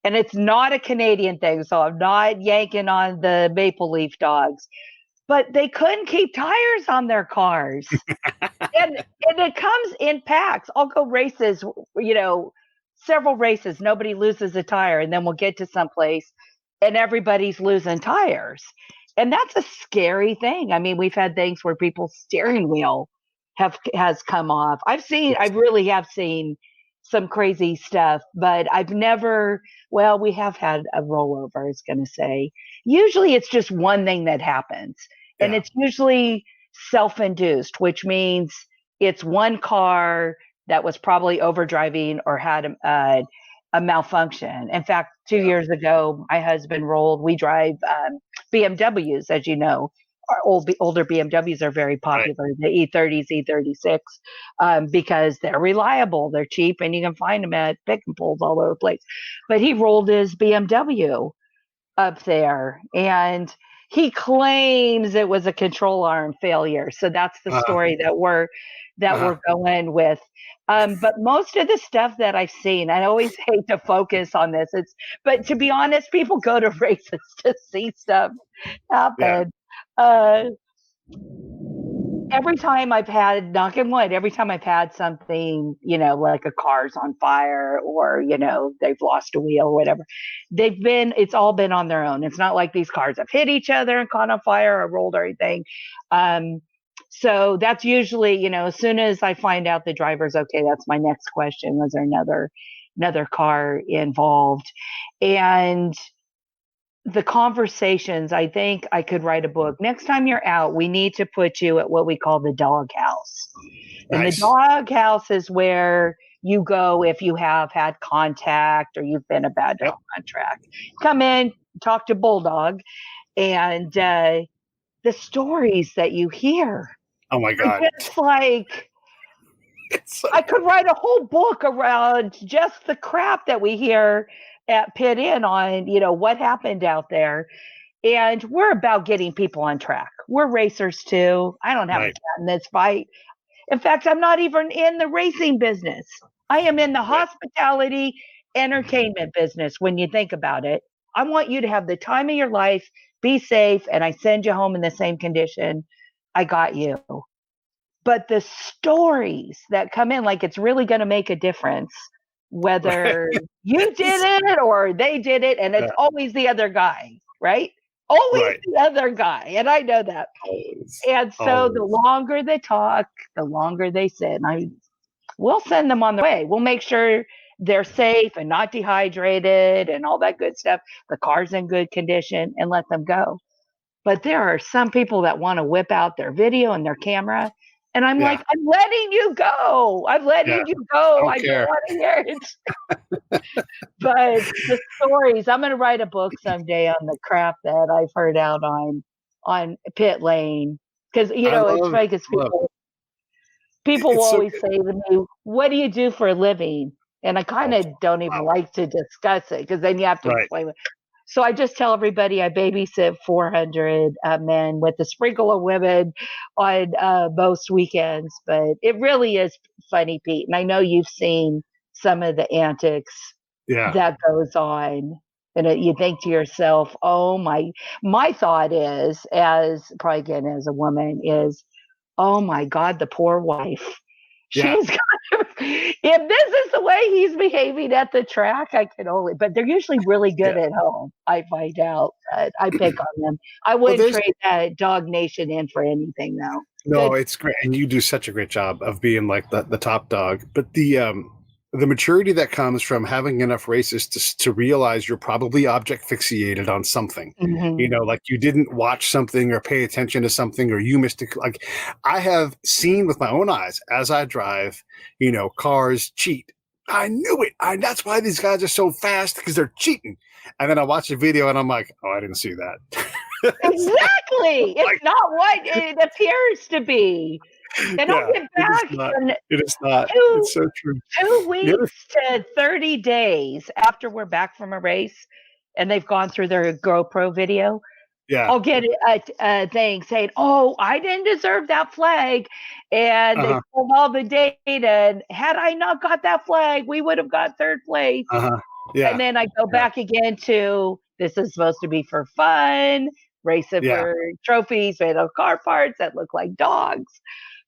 Speaker 8: And it's not a Canadian thing, so I'm not yanking on the Maple Leaf Dogs. But they couldn't keep tires on their cars. and it comes in packs. I'll go races, several races, nobody loses a tire, and then we'll get to someplace and everybody's losing tires. And that's a scary thing. I mean, we've had things where people's steering wheel has come off. I really have seen some crazy stuff, but I've never, well, we have had a rollover, I was going to say. Usually it's just one thing that happens, and it's usually self-induced, which means it's one car that was probably overdriving or had a malfunction. In fact, 2 years ago, my husband rolled. We drive BMWs, as you know. Our older BMWs are very popular, the E30s, E36, because they're reliable, they're cheap, and you can find them at pick and pulls all over the place. But he rolled his BMW up there, and he claims it was a control arm failure. So that's the story that we're going with. But most of the stuff that I've seen, I always hate to focus on this. But to be honest, people go to races to see stuff happen. Every time I've had, knock on wood, every time I've had something, like a car's on fire or, they've lost a wheel or whatever, it's all been on their own. It's not like these cars have hit each other and caught on fire or rolled or anything. So that's usually, as soon as I find out the driver's okay, that's my next question. Was there another car involved? And the conversations, I think I could write a book. Next time you're out, we need to put you at what we call the dog house. And the dog house is where you go if you have had contact or you've been a bad dog on track. Come in, talk to Bulldog, and the stories that you hear.
Speaker 4: Oh my God.
Speaker 8: It's like, I could write a whole book around just the crap that we hear at Pit Inn on, what happened out there. And we're about getting people on track. We're racers too. I don't have a cat in this fight. In fact, I'm not even in the racing business. I am in the hospitality entertainment business. When you think about it, I want you to have the time of your life, be safe, and I send you home in the same condition I got you. But the stories that come in, like it's really going to make a difference whether you did it or they did it, and it's always the other guy, right? Always the other guy, and I know that. And so the longer they talk, the longer they sit, and we'll send them on their way. We'll make sure they're safe and not dehydrated and all that good stuff. The car's in good condition, and let them go. But there are some people that want to whip out their video and their camera. And I'm like, I'm letting you go. I'm letting you go. I don't want to hear it. But the stories, I'm going to write a book someday on the crap that I've heard out on pit lane. Because, it's funny because people will always say to me, what do you do for a living? And I kind of don't even like to discuss it because then you have to explain it. So I just tell everybody I babysit 400 men with a sprinkle of women on most weekends. But it really is funny, Pete. And I know you've seen some of the antics that goes on. And you think to yourself, oh, my thought is, probably again as a woman, is, oh, my God, the poor wife. She's got if this is the way he's behaving at the track, I can only, but they're usually really good at home. I find out. I pick on them. I wouldn't trade that Dog Nation in for anything, though.
Speaker 4: No, it's great. And you do such a great job of being like the top dog. But the maturity that comes from having enough races to realize you're probably object fixated on something, like you didn't watch something or pay attention to something, or you missed it. Like I have seen with my own eyes as I drive, cars cheat. I knew it. That's why these guys are so fast, because they're cheating. And then I watch a video and I'm like, oh, I didn't see that.
Speaker 8: Exactly. It's not what it appears to be. And I'll get back.
Speaker 4: It is not. It's so true.
Speaker 8: 2 weeks to 30 days after we're back from a race and they've gone through their GoPro video.
Speaker 4: Yeah.
Speaker 8: I'll get a thing saying, oh, I didn't deserve that flag. And they pulled all the data. And had I not got that flag, we would have got third place.
Speaker 4: Yeah.
Speaker 8: And then I go back again to this is supposed to be for fun, racing
Speaker 4: Yeah.
Speaker 8: for trophies made of car parts that look like dogs.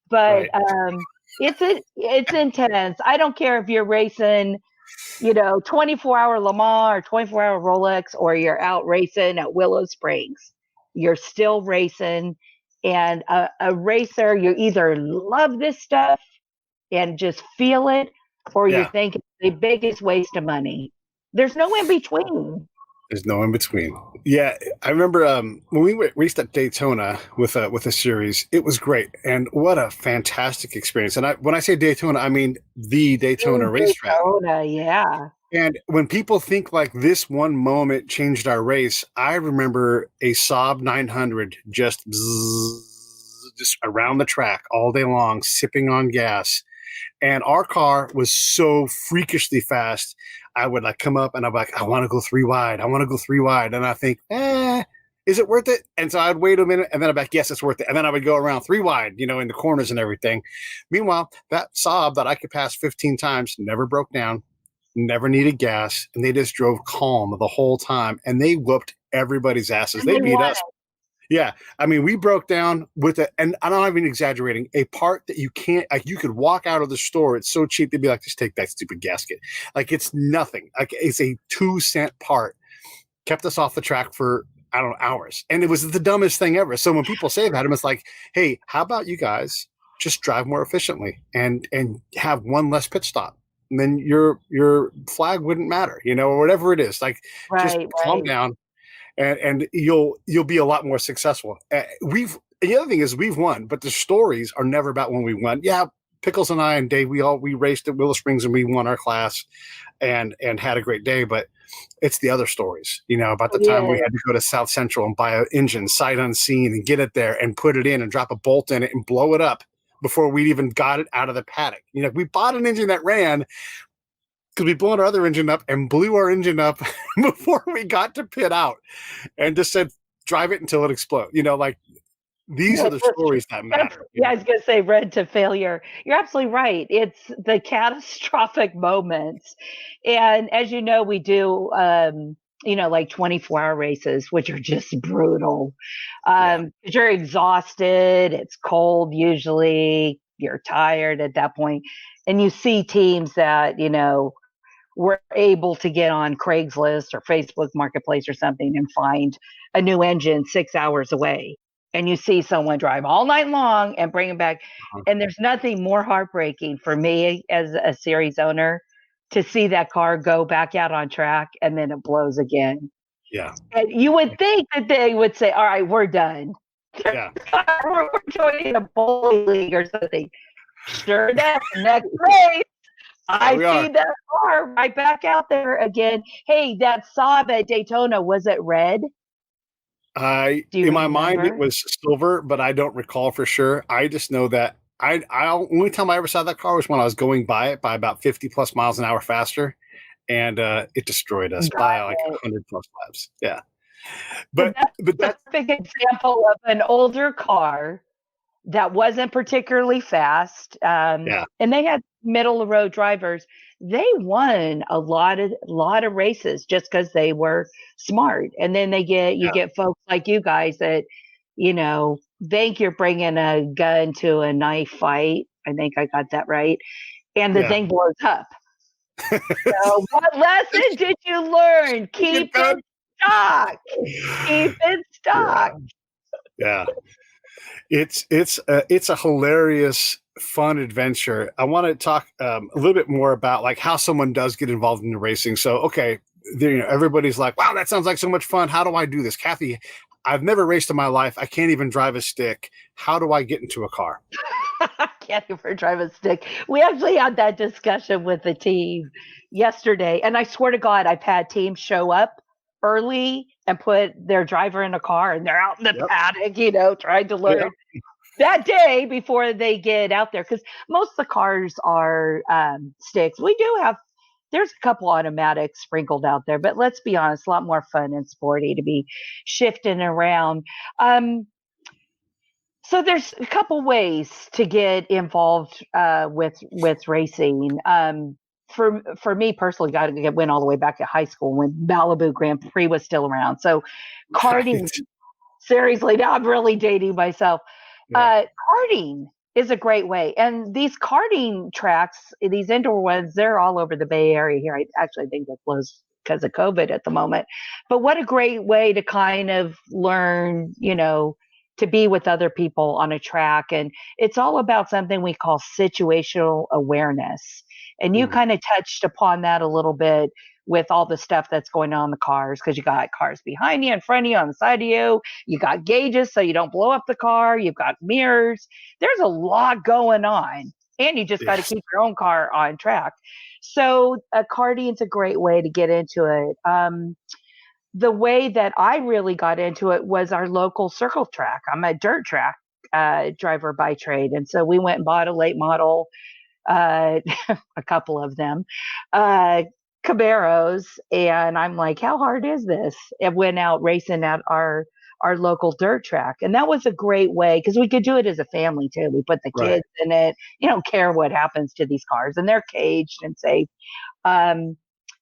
Speaker 8: But
Speaker 4: Right.
Speaker 8: it's intense. I don't care if you're racing, 24-hour Le Mans or 24-hour Rolex, or you're out racing at Willow Springs. You're still racing. And a racer, you either love this stuff and just feel it, or you
Speaker 4: Yeah.
Speaker 8: think it's the biggest waste of money. There's no in between.
Speaker 4: There's no in between. Yeah, I remember when we raced at Daytona with a series. It was great, and what a fantastic experience. And when I say Daytona, I mean the Daytona racetrack.
Speaker 8: Daytona, yeah.
Speaker 4: And when people think like this one moment changed our race, I remember a Saab 900 just just around the track all day long, sipping on gas. And our car was so freakishly fast. I would like come up and I'm like, I want to go 3 wide. I want to go 3 wide. And I think, is it worth it? And so I'd wait a minute and then I'm like, yes, it's worth it. And then I would go around 3 wide, in the corners and everything. Meanwhile, that Saab that I could pass 15 times never broke down, never needed gas. And they just drove calm the whole time. And they whooped everybody's asses.
Speaker 8: And
Speaker 4: They
Speaker 8: they
Speaker 4: beat
Speaker 8: won
Speaker 4: us. Yeah. I mean, we broke down with and I'm not even exaggerating, a part that you can't, like, you could walk out of the store. It's so cheap. They'd be like, just take that stupid gasket. Like, it's nothing. Like, it's a 2-cent part. Kept us off the track for, I don't know, hours. And it was the dumbest thing ever. So when people say that, it's like, hey, how about you guys just drive more efficiently and have one less pit stop? And then your flag wouldn't matter, or whatever it is. Like, just calm down. And you'll be a lot more successful. The other thing is we've won, but the stories are never about when we won. Yeah, Pickles and I and Dave, we raced at Willow Springs and we won our class and had a great day. But it's the other stories, about the time we had to go to South Central and buy an engine sight unseen and get it there and put it in and drop a bolt in it and blow it up before we even got it out of the paddock. We bought an engine that ran, because we blew our other engine up and blew our engine up before we got to pit out and just said, drive it until it explodes. Like, these are the stories that matter.
Speaker 8: Yeah, I was going to say red to failure. You're absolutely right. It's the catastrophic moments. And as you know, we do, like 24-hour races, which are just brutal. You're exhausted. It's cold usually. You're tired at that point. And you see teams that, were able to get on Craigslist or Facebook Marketplace or something and find a new engine 6 hours away. And you see someone drive all night long and bring it back. And there's nothing more heartbreaking for me as a series owner to see that car go back out on track and then it blows again.
Speaker 4: Yeah.
Speaker 8: And you would think that they would say, all right, we're done.
Speaker 4: Yeah.
Speaker 8: We're joining a bowling league or something. Sure enough, next race, I see that car right back out there again. Hey, that Saab at Daytona, was it red?
Speaker 4: In my mind, it was silver, but I don't recall for sure. I just know that only time I ever saw that car was when I was going by it by about 50 plus miles an hour faster, and it destroyed us by like 100 plus laps. Yeah, but
Speaker 8: that's a big example of an older car that wasn't particularly fast. And they had middle of the road drivers. They won a lot of races just because they were smart. And then you get folks like you guys that, think you're bringing a gun to a knife fight. I think I got that right. And the thing blows up. So what lesson did you learn? Keep it stock. Keep it stock.
Speaker 4: Yeah. It's a hilarious, fun adventure. I want to talk a little bit more about like how someone does get involved in the racing. So, okay, everybody's like, wow, that sounds like so much fun. How do I do this? Cathy, I've never raced in my life. I can't even drive a stick. How do I get into a car?
Speaker 8: I can't even drive a stick. We actually had that discussion with the team yesterday. And I swear to God, I've had teams show up early and put their driver in a car and they're out in the paddock, trying to learn that day before they get out there. Because most of the cars are sticks. We do have, there's a couple automatics sprinkled out there, but let's be honest, a lot more fun and sporty to be shifting around. So there's a couple ways to get involved with racing. for me personally, went all the way back to high school when Malibu Grand Prix was still around. So karting,
Speaker 4: Right.
Speaker 8: seriously, now I'm really dating myself.
Speaker 4: Yeah.
Speaker 8: Karting is a great way. And these karting tracks, these indoor ones, they're all over the Bay Area here. I actually think they're closed because of COVID at the moment. But what a great way to kind of learn, to be with other people on a track. And it's all about something we call situational awareness. And you kind of touched upon that a little bit with all the stuff that's going on in the cars, because you got cars behind you, in front of you, on the side of you. You got gauges so you don't blow up the car. You've got mirrors. There's a lot going on. And you just got to keep your own car on track. So karting's a great way to get into it. The way that I really got into it was our local circle track. I'm a dirt track driver by trade. And so we went and bought a late model, a couple of them, Camaros. And I'm like, how hard is this? And went out racing at our local dirt track. And that was a great way because we could do it as a family too. We put the kids in it. You don't care what happens to these cars, and they're caged and safe.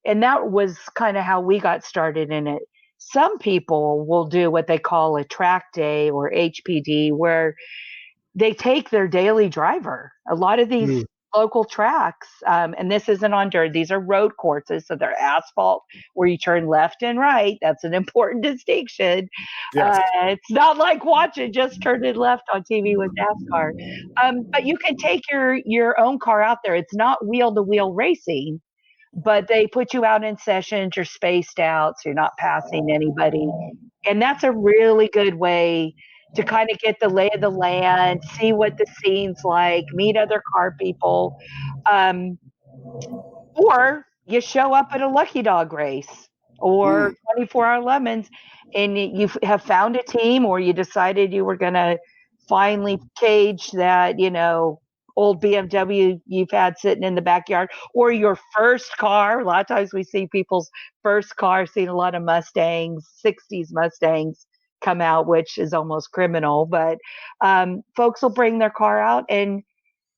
Speaker 8: And that was kind of how we got started in it. Some people will do what they call a track day or HPD, where they take their daily driver. A lot of these local tracks, and this isn't on dirt, these are road courses, so they're asphalt where you turn left and right. That's an important distinction.
Speaker 4: Yes.
Speaker 8: It's not like watching just turning left on TV with NASCAR. But you can take your own car out there. It's not wheel-to-wheel racing, but they put you out in sessions. You're spaced out, so you're not passing anybody. And that's a really good way to kind of get the lay of the land, see what the scene's like, meet other car people. Or you show up at a Lucky Dog race or 24-hour Lemons, and you have found a team, or you decided you were going to finally cage that, old BMW you've had sitting in the backyard, or your first car. A lot of times we see people's first car, seen a lot of Mustangs, 60s Mustangs come out, which is almost criminal, but folks will bring their car out and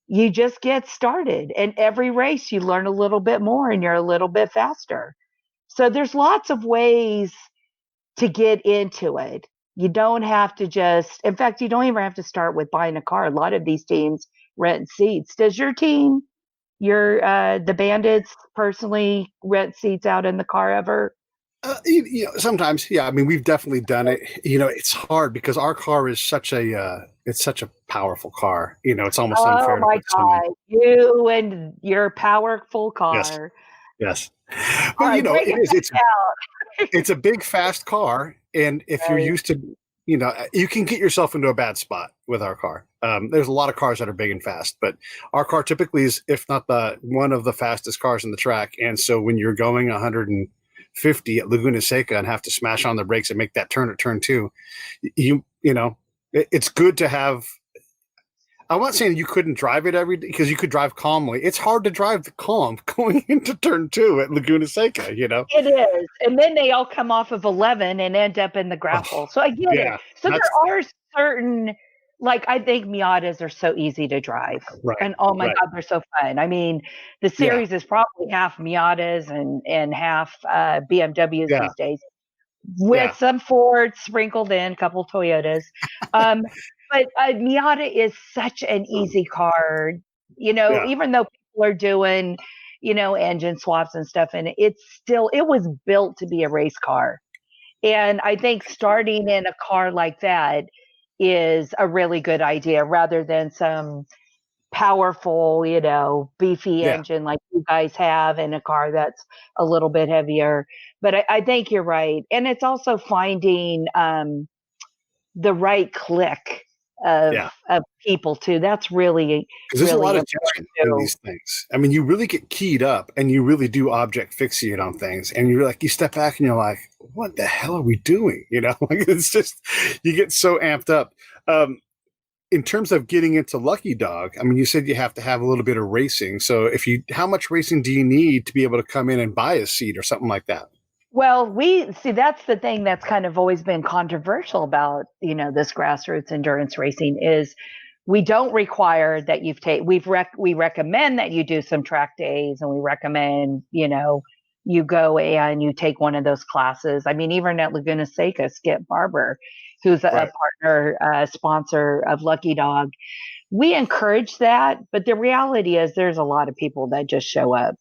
Speaker 8: you just get started. And every race you learn a little bit more and you're a little bit faster. So there's lots of ways to get into it. You don't have to in fact, you don't even have to start with buying a car. A lot of these teams rent seats. Does your team, the Bandits, personally rent seats out in the car ever?
Speaker 4: Sometimes, yeah. I mean, we've definitely done it. It's hard because our car is such a powerful car. It's almost unfair.
Speaker 8: Oh my God, you and your powerful
Speaker 4: Yes.
Speaker 8: car.
Speaker 4: Yes. Well, it is. It's a big, fast car, and if you're used to, you can get yourself into a bad spot with our car. There's a lot of cars that are big and fast, but our car typically is, if not one of the fastest cars in the track. And so when you're going 150 at Laguna Seca and have to smash on the brakes and make that turn at turn 2, it's good to have. I'm not saying you couldn't drive it every day, because you could drive calmly. It's hard to drive calm going into turn 2 at Laguna Seca,
Speaker 8: It is. And then they all come off of 11 and end up in the grapple. So I get it. So there are certain, I think Miatas are so easy to drive.
Speaker 4: Right.
Speaker 8: And oh my God, they're so fun. I mean, the series is probably half Miatas and half BMWs these days, with some Fords sprinkled in, a couple Toyotas. But a Miata is such an easy car, even though people are doing, engine swaps and stuff in it, it was built to be a race car. And I think starting in a car like that is a really good idea, rather than some powerful, beefy engine like you guys have in a car that's a little bit heavier. But I think you're right. And it's also finding the right clique of people too. That's really,
Speaker 4: because there's
Speaker 8: really
Speaker 4: a lot of tension in these things. I mean, you really get keyed up and you really do object fixate on things, and you're like, you step back and you're like, what the hell are we doing? It's just, you get so amped up. In terms of getting into Lucky Dog, I mean, you said you have to have a little bit of racing. So how much racing do you need to be able to come in and buy a seat or something like that?
Speaker 8: Well, that's the thing that's kind of always been controversial about, this grassroots endurance racing is we don't require that we recommend that you do some track days, and we recommend, you go and you take one of those classes. I mean, even at Laguna Seca, Skip Barber, who's a partner sponsor of Lucky Dog, we encourage that. But the reality is there's a lot of people that just show up.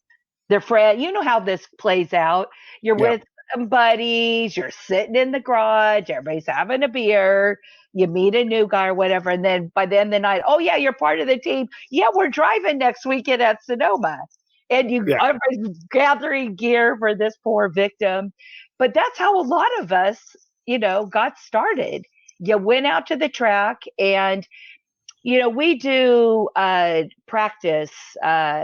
Speaker 8: They're friends. You know how this plays out. You're with some buddies, you're sitting in the garage, everybody's having a beer, you meet a new guy or whatever, and then by the end of the night, oh yeah, you're part of the team. Yeah, we're driving next weekend at Sonoma. And everybody's gathering gear for this poor victim. But that's how a lot of us, got started. You went out to the track, and we do practice.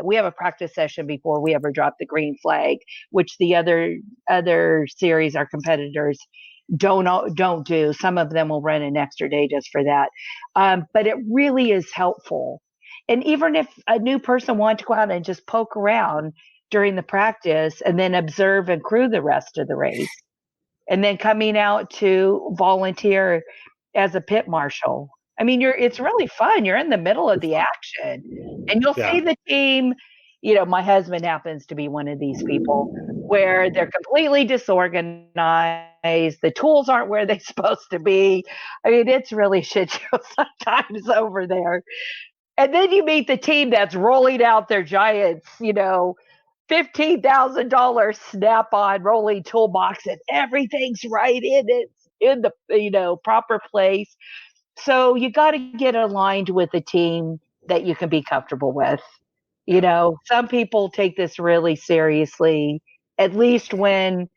Speaker 8: We have a practice session before we ever drop the green flag, which the other series, our competitors, don't do. Some of them will run an extra day just for that. But it really is helpful. And even if a new person wants to go out and just poke around during the practice and then observe and crew the rest of the race, and then coming out to volunteer as a pit marshal. I mean, it's really fun. You're in the middle of the action, and you'll see the team. My husband happens to be one of these people where they're completely disorganized. The tools aren't where they're supposed to be. I mean, it's really shit show sometimes over there. And then you meet the team that's rolling out their giants, $15,000 Snap-on rolling toolbox, and everything's right in the proper place. So you got to get aligned with a team that you can be comfortable with. Some people take this really seriously, at least when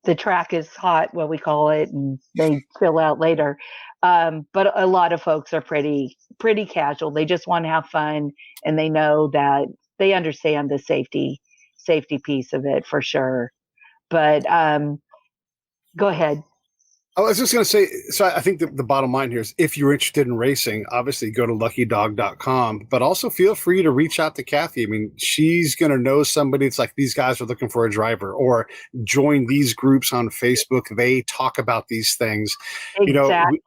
Speaker 8: the track is hot, what we call it, and they fill out later. But a lot of folks are pretty casual. They just want to have fun, and they know that they understand the safety piece of it for sure. But go ahead.
Speaker 4: I was just going to say, so I think the bottom line here is if you're interested in racing, obviously go to luckydog.com, but also feel free to reach out to Cathy. I mean, she's going to know somebody. It's like these guys are looking for a driver, or join these groups on Facebook. They talk about these things.
Speaker 8: Exactly.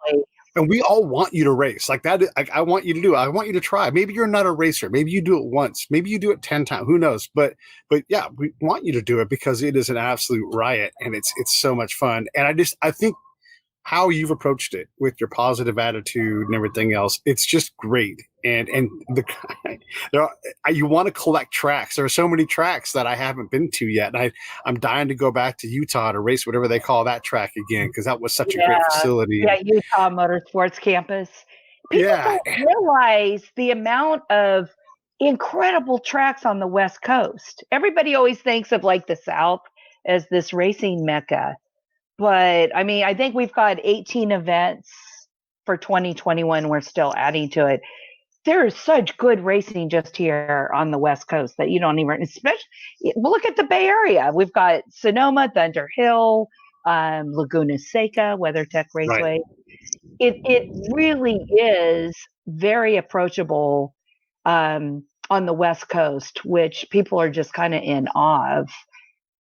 Speaker 4: And we all want you to race like that. I want you to do it. I want you to try. Maybe you're not a racer. Maybe you do it once. Maybe you do it 10 times. Who knows? But yeah, we want you to do it because it is an absolute riot, and it's so much fun. And I think how you've approached it with your positive attitude and everything else, it's just great. And you want to collect tracks. There are so many tracks that I haven't been to yet. And I'm dying to go back to Utah to race whatever they call that track again, because that was such a great facility.
Speaker 8: Yeah, Utah Motorsports Campus. People don't realize the amount of incredible tracks on the West Coast. Everybody always thinks of like the South as this racing mecca. But I mean, I think we've got 18 events for 2021. We're still adding to it. There is such good racing just here on the West Coast that you don't even, especially look at the Bay Area. We've got Sonoma, Thunder Hill, Laguna Seca, WeatherTech Raceway. Right. It really is very approachable on the West Coast, which people are just kind of in awe of.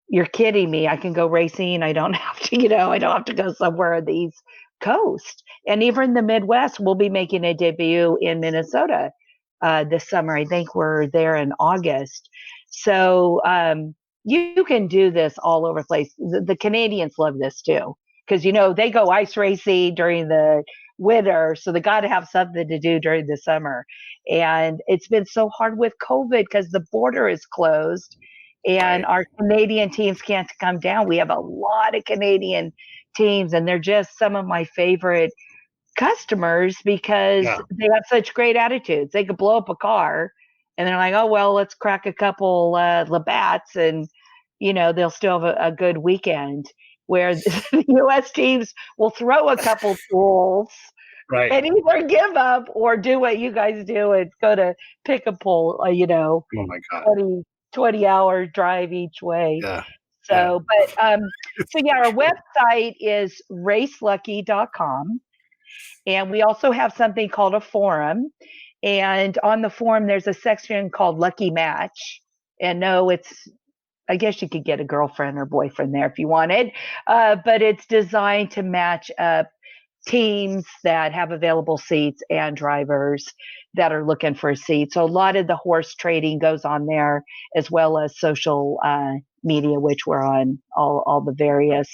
Speaker 8: You're kidding me. I can go racing. I don't have to, I don't have to go somewhere on the East Coast. And even the Midwest, we'll be making a debut in Minnesota this summer. I think we're there in August. So you can do this all over the place. The Canadians love this too, because, they go ice racing during the winter. So they got to have something to do during the summer. And it's been so hard with COVID because the border is closed. And our Canadian teams can't come down. We have a lot of Canadian teams, and they're just some of my favorite customers because they have such great attitudes. They could blow up a car, and they're like, oh, well, let's crack a couple Labatt's, and, they'll still have a good weekend. Where the U.S. teams will throw a couple tools and either give up or do what you guys do and go to pick a pole,
Speaker 4: Oh, my God.
Speaker 8: 20-hour drive each way.
Speaker 4: Yeah.
Speaker 8: So, but, our website is racelucky.com. And we also have something called a forum. And on the forum, there's a section called Lucky Match. And no, I guess you could get a girlfriend or boyfriend there if you wanted. But it's designed to match up teams that have available seats and drivers that are looking for a seat. So a lot of the horse trading goes on there, as well as social media, which we're on all the various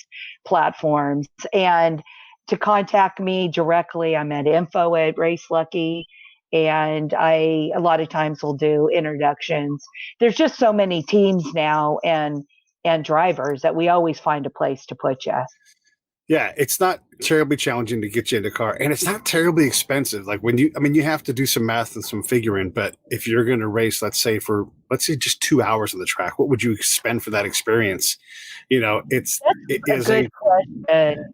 Speaker 8: platforms. And to contact me directly, I'm at info@racelucky. And I, a lot of times will do introductions. There's just so many teams now and drivers that we always find a place to put you.
Speaker 4: Yeah, it's not terribly challenging to get you in the car, and it's not terribly expensive. Like you have to do some math and some figuring, but if you're going to race, let's say just 2 hours on the track, what would you spend for that experience? It is
Speaker 8: a good question.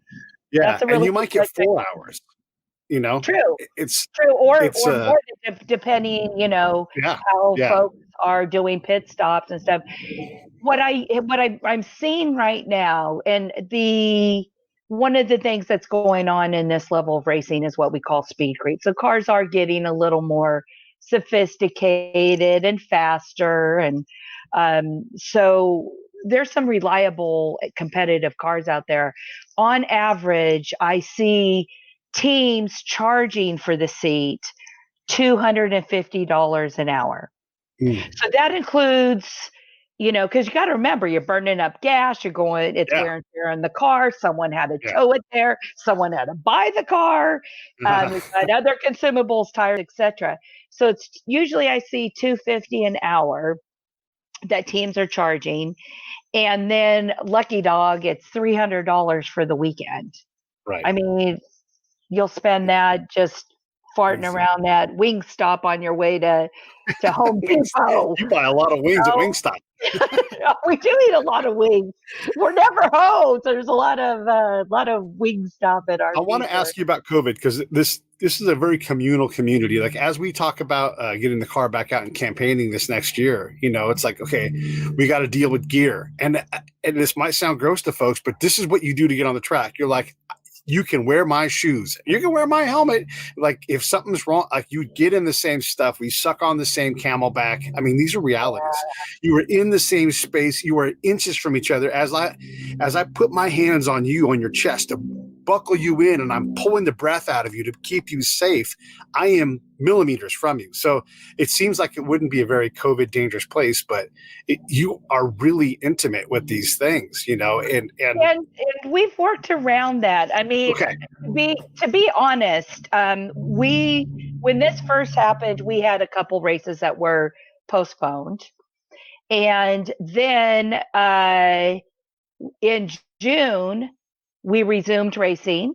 Speaker 4: Yeah,
Speaker 8: That's a really
Speaker 4: and you might get
Speaker 8: good
Speaker 4: 4 hours.
Speaker 8: True.
Speaker 4: It's
Speaker 8: true, or
Speaker 4: it's
Speaker 8: more, depending,
Speaker 4: yeah,
Speaker 8: how
Speaker 4: yeah,
Speaker 8: folks are doing pit stops and stuff. I'm seeing right now, and one of the things that's going on in this level of racing is what we call speed creep. So cars are getting a little more sophisticated and faster, and so there's some reliable competitive cars out there. On average, I see teams charging for the seat $250 an hour. So that includes, because you got to remember, you're burning up gas, it's wear and tear on the car. Someone had to tow it there. Someone had to buy the car. We've got other consumables, tires, etc. So it's usually I see $250 an hour that teams are charging. And then Lucky Dog, it's $300 for the weekend.
Speaker 4: Right.
Speaker 8: I mean, you'll spend that just farting around that Wingstop on your way to Home Depot.
Speaker 4: You buy a lot of wings at Wingstop.
Speaker 8: We do eat a lot of wings. We're never home. So there's a lot of Wingstop at our.
Speaker 4: I want to ask you about COVID, because this is a very communal community. Like, as we talk about getting the car back out and campaigning this next year, it's like, okay, we got to deal with gear, and this might sound gross to folks, but this is what you do to get on the track. You're like, you can wear my shoes. You can wear my helmet. Like, if something's wrong, like, you get in the same stuff. We suck on the same Camelback. I mean, these are realities. You were in the same space. You were inches from each other. As I put my hands on you, on your chest, to buckle you in, and I'm pulling the breath out of you to keep you safe, I am millimeters from you. So it seems like it wouldn't be a very COVID dangerous place, but you are really intimate with these things, and
Speaker 8: we've worked around that. I mean, to be honest, when this first happened, we had a couple races that were postponed, and then in June we resumed racing.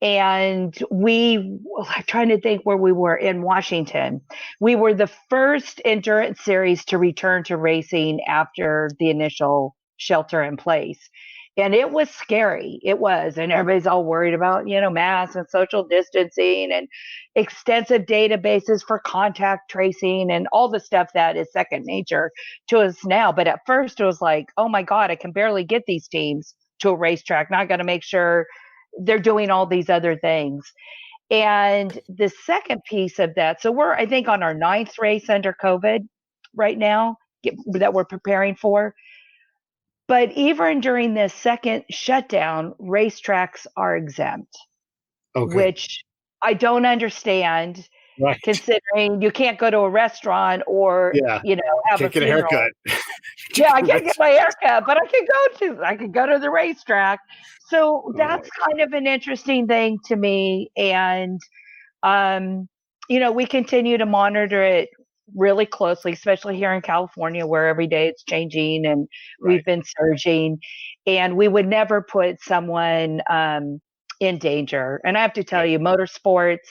Speaker 8: And I'm trying to think where we were in Washington. We were the first endurance series to return to racing after the initial shelter in place. And it was scary. It was. And everybody's all worried about, masks and social distancing and extensive databases for contact tracing and all the stuff that is second nature to us now. But at first it was like, oh my God, I can barely get these teams to a racetrack. Now I got to make sure they're doing all these other things. And the second piece of that, so we're, I think, on our 9th race under COVID right now that we're preparing for. But even during this second shutdown, racetracks are exempt, which I don't understand, considering you can't go to a restaurant or, have a funeral.
Speaker 4: Haircut.
Speaker 8: I can't get my haircut, but I can go to the racetrack. So that's kind of an interesting thing to me. And, we continue to monitor it really closely, especially here in California, where every day it's changing and we've been surging, and we would never put someone in danger. And I have to tell you, motorsports,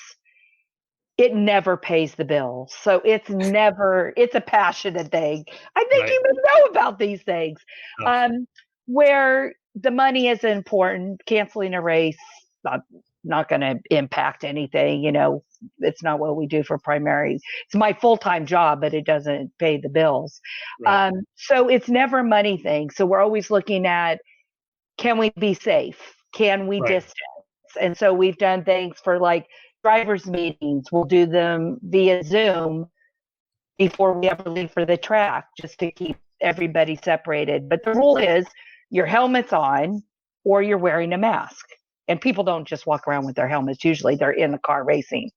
Speaker 8: it never pays the bills. So it's a passionate thing. I think you would know about these things. Where the money is important, canceling a race, not going to impact anything. It's not what we do for primary. It's my full-time job, but it doesn't pay the bills. So it's never a money thing. So we're always looking at, can we be safe? Can we distance? And so we've done things for like drivers meetings. We'll do them via Zoom before we ever leave for the track, just to keep everybody separated. But the rule is your helmet's on or you're wearing a mask. and people don't just walk around with their helmets. Usually they're in the car racing.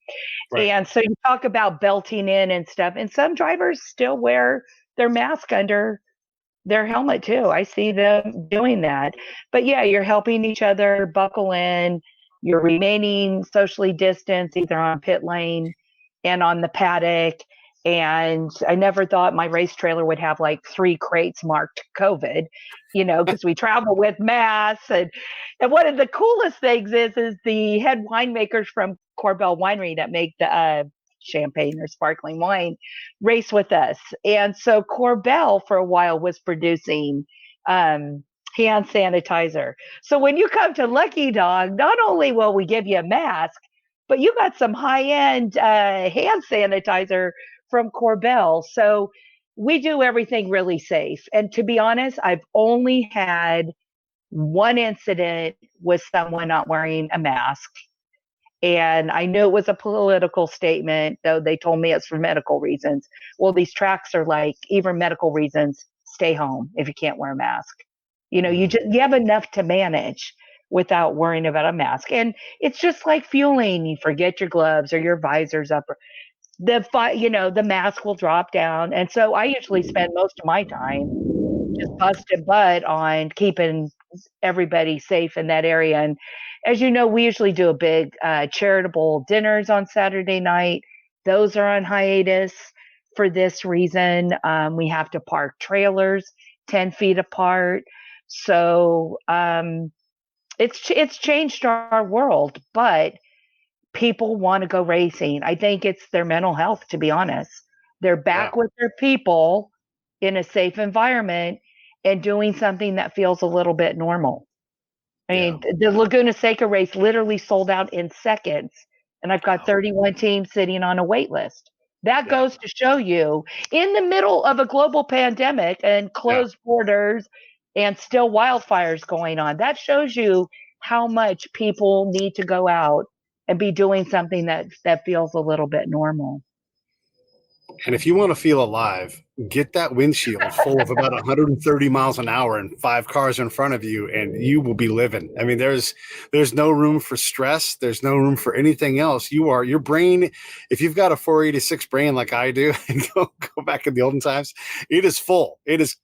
Speaker 4: Right.
Speaker 8: And so you talk about belting in and stuff, and some drivers still wear their mask under their helmet too. I see them doing that. But yeah, you're helping each other buckle in. You're remaining socially distanced either on pit lane and on the paddock. And I never thought my race trailer would have like 3 crates marked COVID, because we travel with masks. And one of the coolest things is the head winemakers from Corbel Winery that make the champagne or sparkling wine race with us. And so Corbel for a while was producing hand sanitizer. So when you come to Lucky Dog, not only will we give you a mask, but you got some high-end hand sanitizer from Corbel. So we do everything really safe. And to be honest, I've only had one incident with someone not wearing a mask. And I knew it was a political statement, though they told me it's for medical reasons. Well, these tracks are like, even medical reasons, stay home if you can't wear a mask. You have enough to manage without worrying about a mask. And it's just like fueling. You forget your gloves or your visors up. The mask will drop down. And so I usually spend most of my time just busting butt on keeping everybody safe in that area. And as you know, we usually do a big charitable dinners on Saturday night. Those are on hiatus for this reason. We have to park trailers 10 feet apart. So it's changed our world, but people want to go racing. I think it's their mental health, to be honest. They're back with their people in a safe environment and doing something that feels a little bit normal. I mean, the Laguna Seca race literally sold out in seconds, and I've got 31 teams sitting on a wait list. That goes to show you, in the middle of a global pandemic and closed borders and still wildfires going on, that shows you how much people need to go out and be doing something that feels a little bit normal.
Speaker 4: And if you want to feel alive, get that windshield full of about 130 miles an hour and 5 cars in front of you, and you will be living. I mean, there's no room for stress. There's no room for anything else. Your brain, if you've got a 486 brain like I do, and go back in the olden times, it is full. It is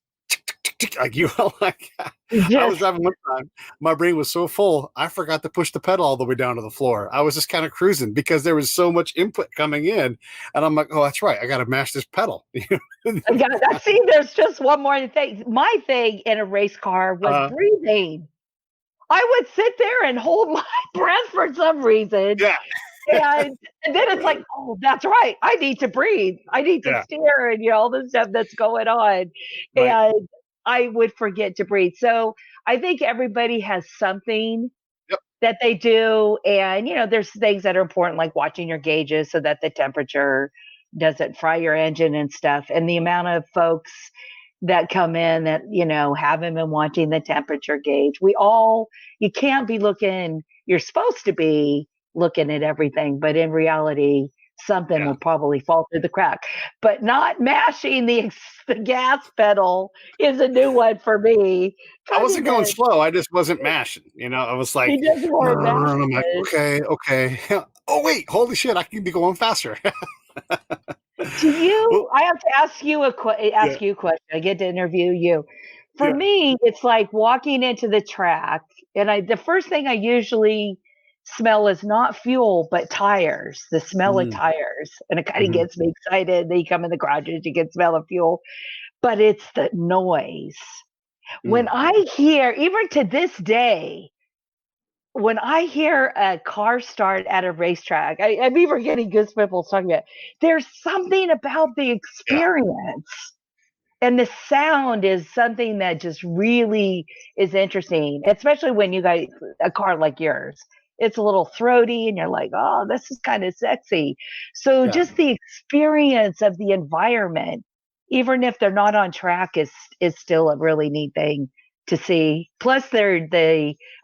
Speaker 4: like you are like I was driving one time, my brain was so full I forgot to push the pedal all the way down to the floor. I was just kind of cruising because there was so much input coming in, and I'm like, oh, that's right, I got to mash this pedal.
Speaker 8: See, there's just one more thing. My thing in a race car was breathing. I would sit there and hold my breath for some reason. And then it's like, oh, that's right, I need to breathe, I need to steer, and all the stuff that's going on. And I would forget to breathe. So I think everybody has something that they do. And, there's things that are important, like watching your gauges so that the temperature doesn't fry your engine and stuff. And the amount of folks that come in that, haven't been watching the temperature gauge. You can't be looking, you're supposed to be looking at everything, but in reality, something will probably fall through the crack. But not mashing the gas pedal is a new one for me.
Speaker 4: I wasn't going slow. I just wasn't mashing. I was like, I'm like, okay. Oh wait, holy shit! I can be going faster.
Speaker 8: I have to ask you a question. I get to interview you. For me, it's like walking into the track, and the first thing I usually smell is not fuel, but tires, the smell of tires. And it kind of gets me excited. Then you come in the garages, you can smell of fuel, but it's the noise. When I hear, even to this day, when I hear a car start at a racetrack, I'm even getting goosebumps talking about it. There's something about the experience. And the sound is something that just really is interesting, especially when you got a car like yours. It's a little throaty and you're like, oh, this is kind of sexy. So just the experience of the environment, even if they're not on track, is still a really neat thing to see. Plus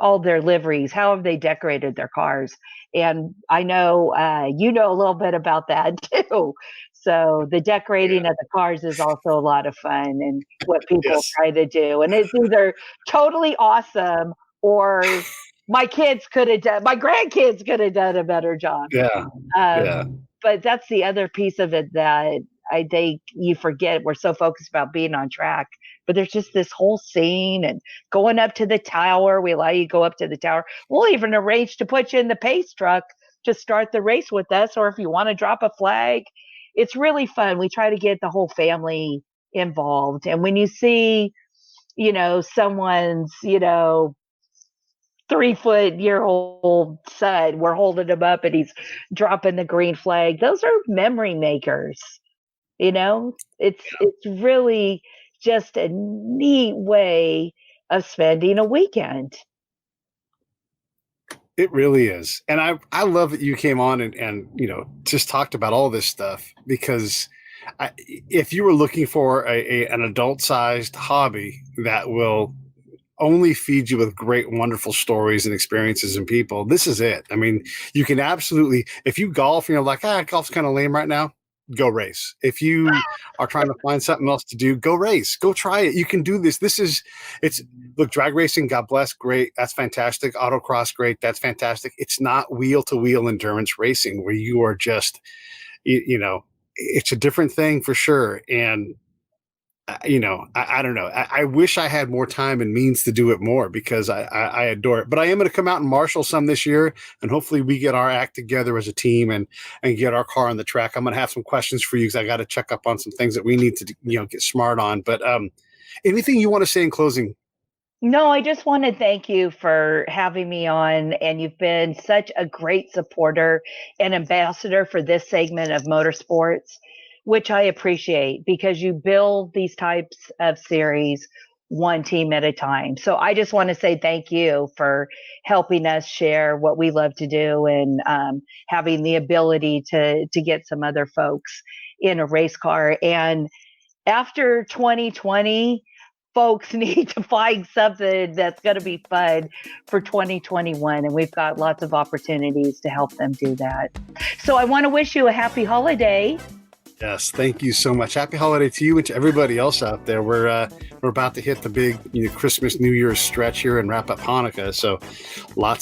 Speaker 8: all their liveries, how have they decorated their cars? And I know you know a little bit about that too. So the decorating of the cars is also a lot of fun, and what people try to do. And it's either totally awesome or my kids could have done, my grandkids could have done a better job.
Speaker 4: Yeah. Yeah.
Speaker 8: But that's the other piece of it that I think you forget. We're so focused about being on track, but there's just this whole scene and going up to the tower. We allow you to go up to the tower. We'll even arrange to put you in the pace truck to start the race with us, or if you want to drop a flag. It's really fun. We try to get the whole family involved. And when you see, someone's, 3-foot-year-old son, we're holding him up and he's dropping the green flag. Those are memory makers. It's really just a neat way of spending a weekend.
Speaker 4: It really is. And I love that you came on and just talked about all this stuff, because if you were looking for an adult-sized hobby that will only feed you with great, wonderful stories and experiences and people, this is it. I mean, you can absolutely, if you golf and you're like, golf's kind of lame right now, go race. If you are trying to find something else to do, go race, go try it. You can do this. Look, drag racing, God bless, great. That's fantastic. Autocross, great. That's fantastic. It's not wheel to wheel endurance racing where you are just, it's a different thing for sure. And, I don't know. I wish I had more time and means to do it more, because I adore it. But I am going to come out and marshal some this year, and hopefully we get our act together as a team and get our car on the track. I'm going to have some questions for you, because I got to check up on some things that we need to get smart on. But anything you want to say in closing?
Speaker 8: No, I just want to thank you for having me on, and you've been such a great supporter and ambassador for this segment of motorsports, which I appreciate, because you build these types of series one team at a time. So I just want to say thank you for helping us share what we love to do, and having the ability to get some other folks in a race car. And after 2020, folks need to find something that's going to be fun for 2021. And we've got lots of opportunities to help them do that. So I want to wish you a happy holiday.
Speaker 4: Yes, thank you so much. Happy holiday to you and to everybody else out there. We're about to hit the big Christmas, New Year's stretch here and wrap up Hanukkah. So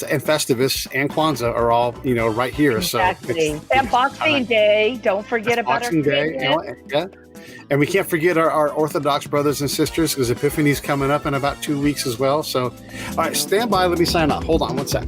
Speaker 4: and Festivus and Kwanzaa are all right here.
Speaker 8: Exactly.
Speaker 4: So
Speaker 8: and Boxing Day. Don't forget about
Speaker 4: Boxing Day. Yeah. And we can't forget our Orthodox brothers and sisters, because Epiphany's coming up in about 2 weeks as well. So, all right, stand by. Let me sign off. Hold on one sec.